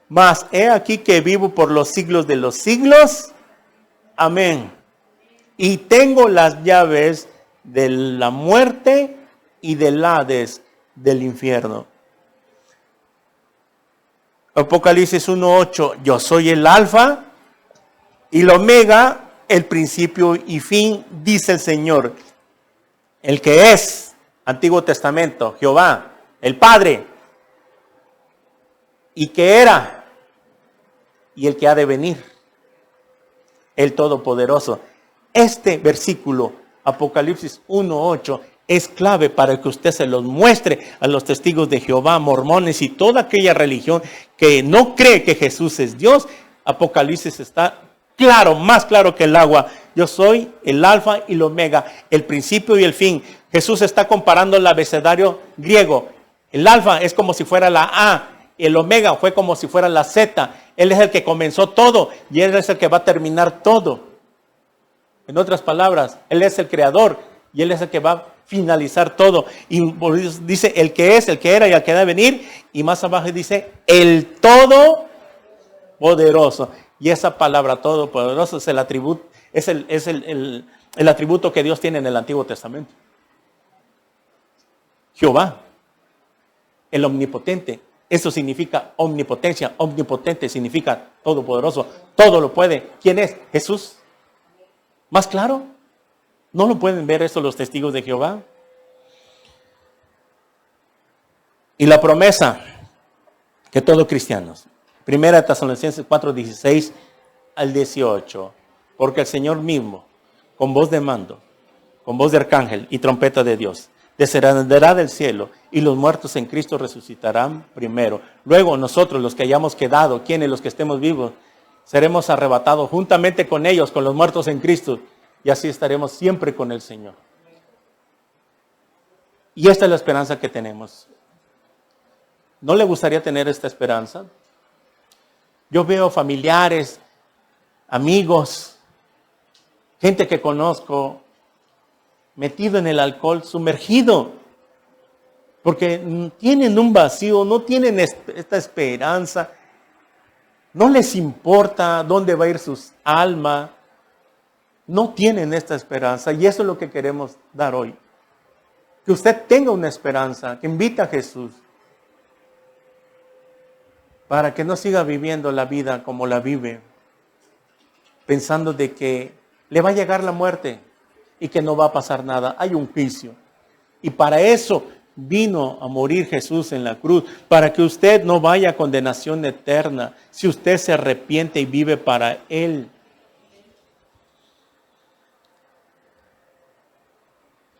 Mas he aquí que vivo por los siglos de los siglos. Amén. Y tengo las llaves de la muerte y del Hades, del infierno. Apocalipsis 1:8, yo soy el alfa y el omega, el principio y fin, dice el Señor, el que es, Antiguo Testamento, Jehová, el Padre, y que era, y el que ha de venir, el Todopoderoso. Este versículo, Apocalipsis 1:8, es clave para que usted se los muestre a los testigos de Jehová, mormones y toda aquella religión que no cree que Jesús es Dios. Apocalipsis está claro, más claro que el agua. Yo soy el alfa y el omega, el principio y el fin. Jesús está comparando el abecedario griego. El alfa es como si fuera la A, el omega fue como si fuera la Z. Él es el que comenzó todo y Él es el que va a terminar todo. En otras palabras, Él es el creador y Él es el que va a finalizar todo. Y dice el que es, el que era y el que ha de venir. Y más abajo dice el Todopoderoso. Y esa palabra Todopoderoso es el atributo, es el atributo que Dios tiene en el Antiguo Testamento. Jehová, el omnipotente. Eso significa omnipotencia. Omnipotente significa todopoderoso. Todo lo puede. ¿Quién es? Jesús. ¿Más claro? ¿No lo pueden ver eso los testigos de Jehová? Y la promesa que todos cristianos. 1 Tesalonicenses 4:16 al 18. Porque el Señor mismo, con voz de mando, con voz de arcángel y trompeta de Dios, descenderá del cielo y los muertos en Cristo resucitarán primero. Luego nosotros, los que hayamos quedado, quienes los que estemos vivos, seremos arrebatados juntamente con ellos, con los muertos en Cristo, y así estaremos siempre con el Señor. Y esta es la esperanza que tenemos. ¿No le gustaría tener esta esperanza? Yo veo familiares, amigos, gente que conozco, metido en el alcohol, sumergido, porque tienen un vacío, no tienen esta esperanza, no les importa dónde va a ir su alma, no tienen esta esperanza, y eso es lo que queremos dar hoy. Que usted tenga una esperanza, que invite a Jesús, para que no siga viviendo la vida como la vive, pensando de que le va a llegar la muerte y que no va a pasar nada. Hay un juicio. Y para eso vino a morir Jesús en la cruz, para que usted no vaya a condenación eterna, si usted se arrepiente y vive para Él.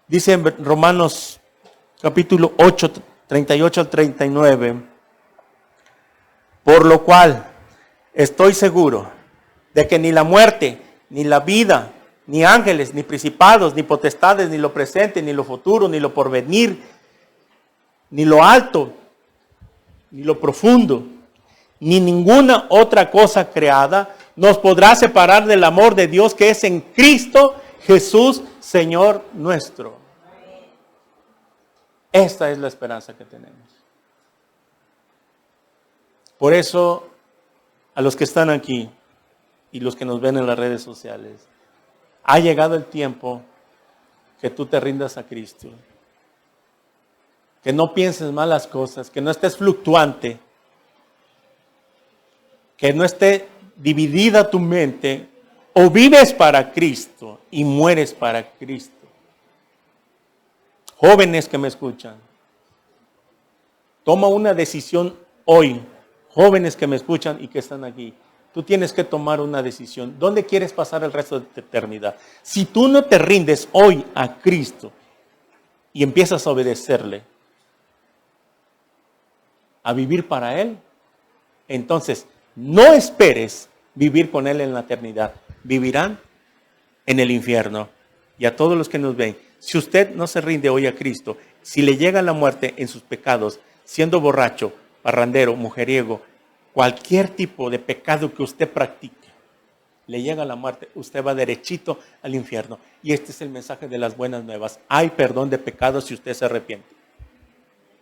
Dice en Romanos capítulo 8, 38 al 39, por lo cual estoy seguro de que ni la muerte, ni la vida, ni ángeles, ni principados, ni potestades, ni lo presente, ni lo futuro, ni lo porvenir, ni lo alto, ni lo profundo, ni ninguna otra cosa creada nos podrá separar del amor de Dios que es en Cristo Jesús, Señor nuestro. Esta es la esperanza que tenemos. Por eso, a los que están aquí y los que nos ven en las redes sociales, ha llegado el tiempo que tú te rindas a Cristo. Que no pienses malas cosas, que no estés fluctuante, que no esté dividida tu mente, o vives para Cristo y mueres para Cristo. Jóvenes que me escuchan, toma una decisión hoy. Jóvenes que me escuchan y que están aquí, tú tienes que tomar una decisión. ¿Dónde quieres pasar el resto de tu eternidad? Si tú no te rindes hoy a Cristo y empiezas a obedecerle, a vivir para Él, entonces no esperes vivir con Él en la eternidad. Vivirán en el infierno. Y a todos los que nos ven, si usted no se rinde hoy a Cristo, si le llega la muerte en sus pecados, siendo borracho, parrandero, mujeriego, cualquier tipo de pecado que usted practique, le llega la muerte, usted va derechito al infierno. Y este es el mensaje de las buenas nuevas. Hay perdón de pecados si usted se arrepiente.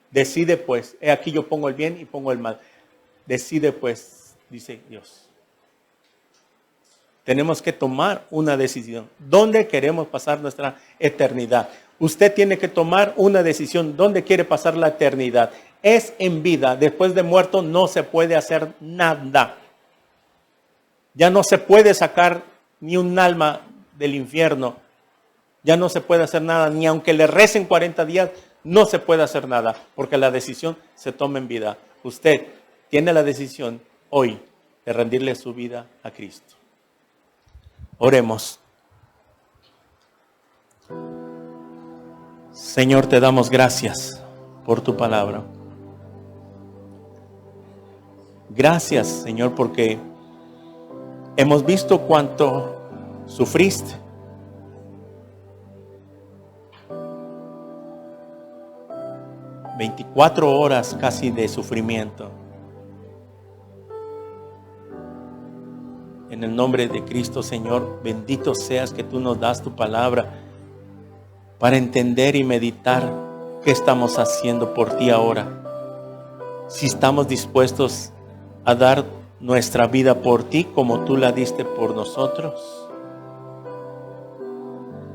Decide pues, he aquí yo pongo el bien y pongo el mal. Decide pues, dice Dios. Tenemos que tomar una decisión. ¿Dónde queremos pasar nuestra eternidad? Usted tiene que tomar una decisión. ¿Dónde quiere pasar la eternidad? Es en vida. Después de muerto no se puede hacer nada. Ya no se puede sacar ni un alma del infierno. Ya no se puede hacer nada. Ni aunque le recen 40 días, no se puede hacer nada. Porque la decisión se toma en vida. Usted tiene la decisión hoy de rendirle su vida a Cristo. Oremos. Señor, te damos gracias por tu palabra. Gracias, Señor, porque hemos visto cuánto sufriste. ...24 horas casi de sufrimiento. En el nombre de Cristo, Señor, bendito seas que tú nos das tu palabra para entender y meditar qué estamos haciendo por ti ahora. Si estamos dispuestos a dar nuestra vida por ti como tú la diste por nosotros.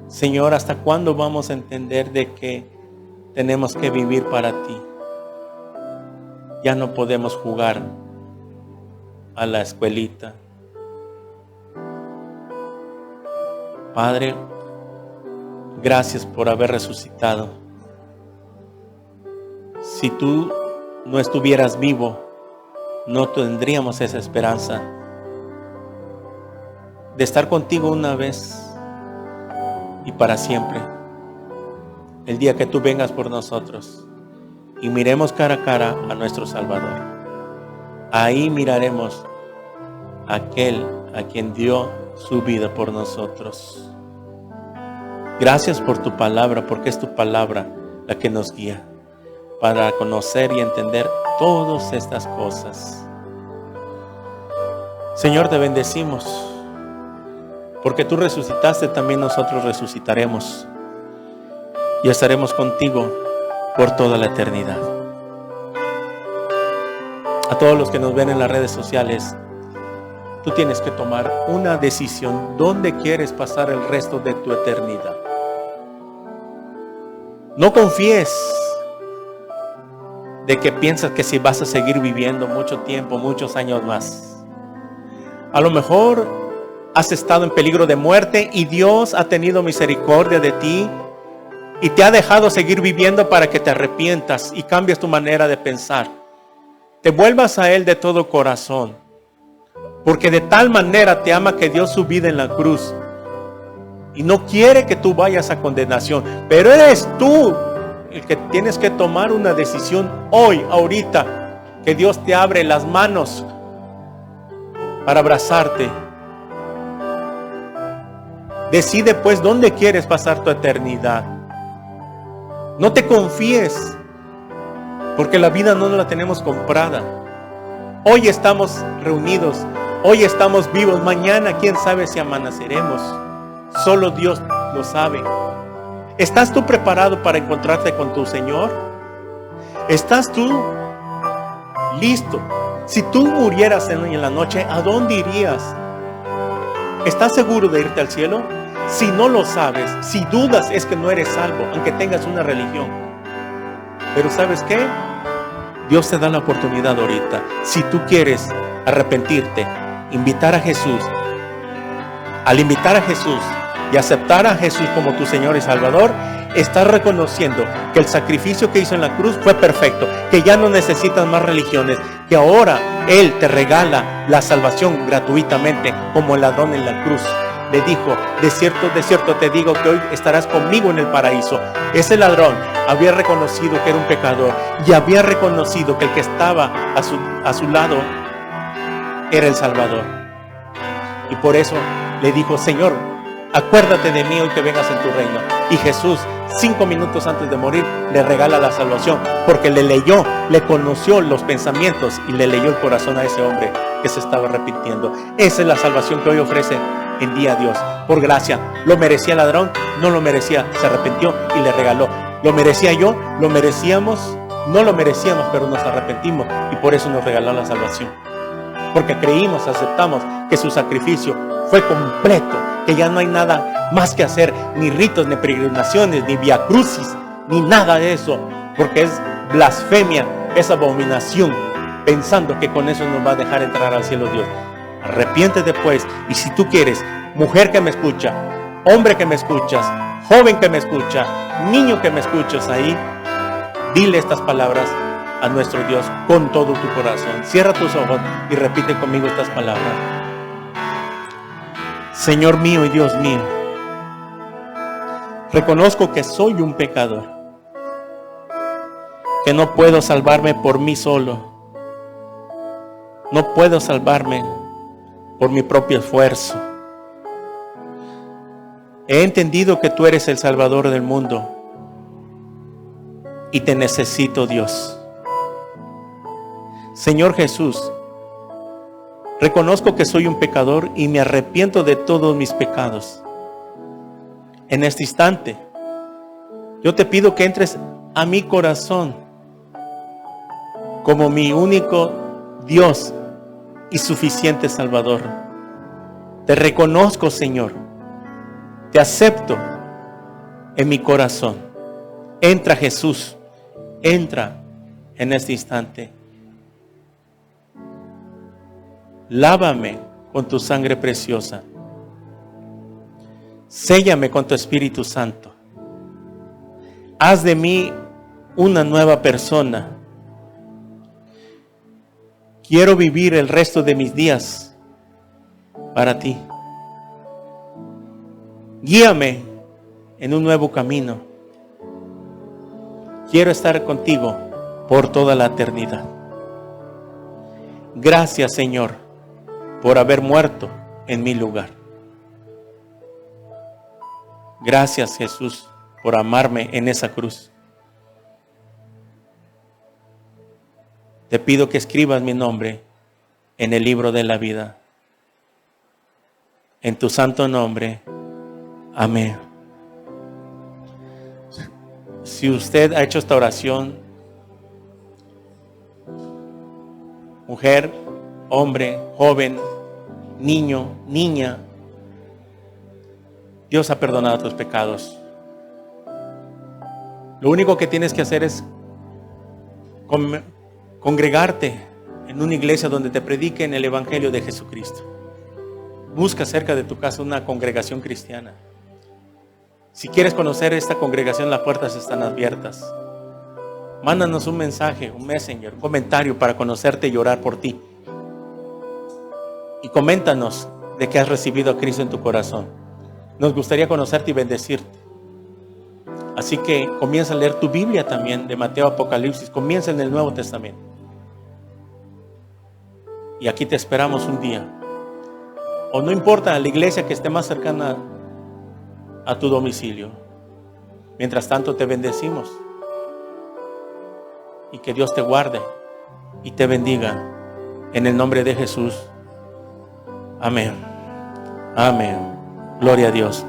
Señor, ¿hasta cuándo vamos a entender de que tenemos que vivir para ti? Ya no podemos jugar a la escuelita. Padre, gracias por haber resucitado. Si tú no estuvieras vivo, no tendríamos esa esperanza de estar contigo una vez y para siempre. El día que tú vengas por nosotros y miremos cara a cara a nuestro Salvador, ahí miraremos aquel a quien dio su vida por nosotros. Gracias por tu palabra, porque es tu palabra la que nos guía para conocer y entender todas estas cosas. Señor, te bendecimos, porque tú resucitaste, también nosotros resucitaremos y estaremos contigo por toda la eternidad. A todos los que nos ven en las redes sociales, tú tienes que tomar una decisión. ¿Dónde quieres pasar el resto de tu eternidad? No confíes de que piensas que si vas a seguir viviendo mucho tiempo, muchos años más. A lo mejor has estado en peligro de muerte y Dios ha tenido misericordia de ti y te ha dejado seguir viviendo para que te arrepientas y cambies tu manera de pensar. Te vuelvas a Él de todo corazón, porque de tal manera te ama que dio su vida en la cruz y no quiere que tú vayas a condenación, pero eres tú el que tienes que tomar una decisión hoy, ahorita, que Dios te abre las manos para abrazarte. Decide pues dónde quieres pasar tu eternidad. No te confíes, porque la vida no la tenemos comprada. Hoy estamos reunidos, hoy estamos vivos, mañana quién sabe si amaneceremos. Solo Dios lo sabe. ¿Estás tú preparado para encontrarte con tu Señor? ¿Estás tú listo? Si tú murieras en la noche, ¿a dónde irías? ¿Estás seguro de irte al cielo? Si no lo sabes, si dudas, es que no eres salvo, aunque tengas una religión. Pero ¿sabes qué? Dios te da la oportunidad ahorita. Si tú quieres arrepentirte, invitar a Jesús, al invitar a Jesús y aceptar a Jesús como tu Señor y Salvador, estás reconociendo que el sacrificio que hizo en la cruz fue perfecto, que ya no necesitas más religiones, que ahora Él te regala la salvación gratuitamente, como el ladrón en la cruz. Le dijo, de cierto te digo que hoy estarás conmigo en el paraíso. Ese ladrón había reconocido que era un pecador y había reconocido que el que estaba a su lado era el Salvador. Y por eso le dijo, Señor, acuérdate de mí hoy que vengas en tu reino. Y Jesús, 5 minutos antes de morir, le regala la salvación, porque le conoció los pensamientos y le leyó el corazón a ese hombre que se estaba arrepintiendo. Esa es la salvación que hoy ofrece en día a Dios, por gracia. ¿Lo merecía el ladrón? No lo merecía, se arrepintió y le regaló. ¿Lo merecía yo? ¿Lo merecíamos? No lo merecíamos, pero nos arrepentimos y por eso nos regaló la salvación. Porque creímos, aceptamos que su sacrificio fue completo, que ya no hay nada más que hacer, ni ritos, ni peregrinaciones, ni vía crucis, ni nada de eso, porque es blasfemia, es abominación, pensando que con eso nos va a dejar entrar al cielo Dios. Arrepiéntete pues, y si tú quieres, mujer que me escucha, hombre que me escuchas, joven que me escucha, niño que me escuchas ahí, dile estas palabras a nuestro Dios con todo tu corazón. Cierra tus ojos y repite conmigo estas palabras. Señor mío y Dios mío, reconozco que soy un pecador, que no puedo salvarme por mí solo, no puedo salvarme por mi propio esfuerzo. He entendido que tú eres el Salvador del mundo y te necesito, Dios. Señor Jesús, reconozco que soy un pecador y me arrepiento de todos mis pecados. En este instante, yo te pido que entres a mi corazón como mi único Dios y suficiente Salvador. Te reconozco, Señor. Te acepto en mi corazón. Entra, Jesús. Entra en este instante. Lávame con tu sangre preciosa. Séllame con tu Espíritu Santo. Haz de mí una nueva persona. Quiero vivir el resto de mis días para ti. Guíame en un nuevo camino. Quiero estar contigo por toda la eternidad. Gracias, Señor, por haber muerto en mi lugar. Gracias, Jesús, por amarme en esa cruz. Te pido que escribas mi nombre en el libro de la vida. En tu santo nombre. Amén. Si usted ha hecho esta oración, mujer, hombre, joven, niño, niña, Dios ha perdonado tus pecados. Lo único que tienes que hacer es congregarte en una iglesia donde te prediquen el Evangelio de Jesucristo. Busca cerca de tu casa una congregación cristiana. Si quieres conocer esta congregación, las puertas están abiertas. Mándanos un mensaje, un messenger, un comentario para conocerte y orar por ti. Y coméntanos de que has recibido a Cristo en tu corazón. Nos gustaría conocerte y bendecirte. Así que comienza a leer tu Biblia también, de Mateo, Apocalipsis. Comienza en el Nuevo Testamento. Y aquí te esperamos un día. O no importa la iglesia que esté más cercana a tu domicilio. Mientras tanto te bendecimos. Y que Dios te guarde y te bendiga. En el nombre de Jesús. Amén. Amén. Gloria a Dios.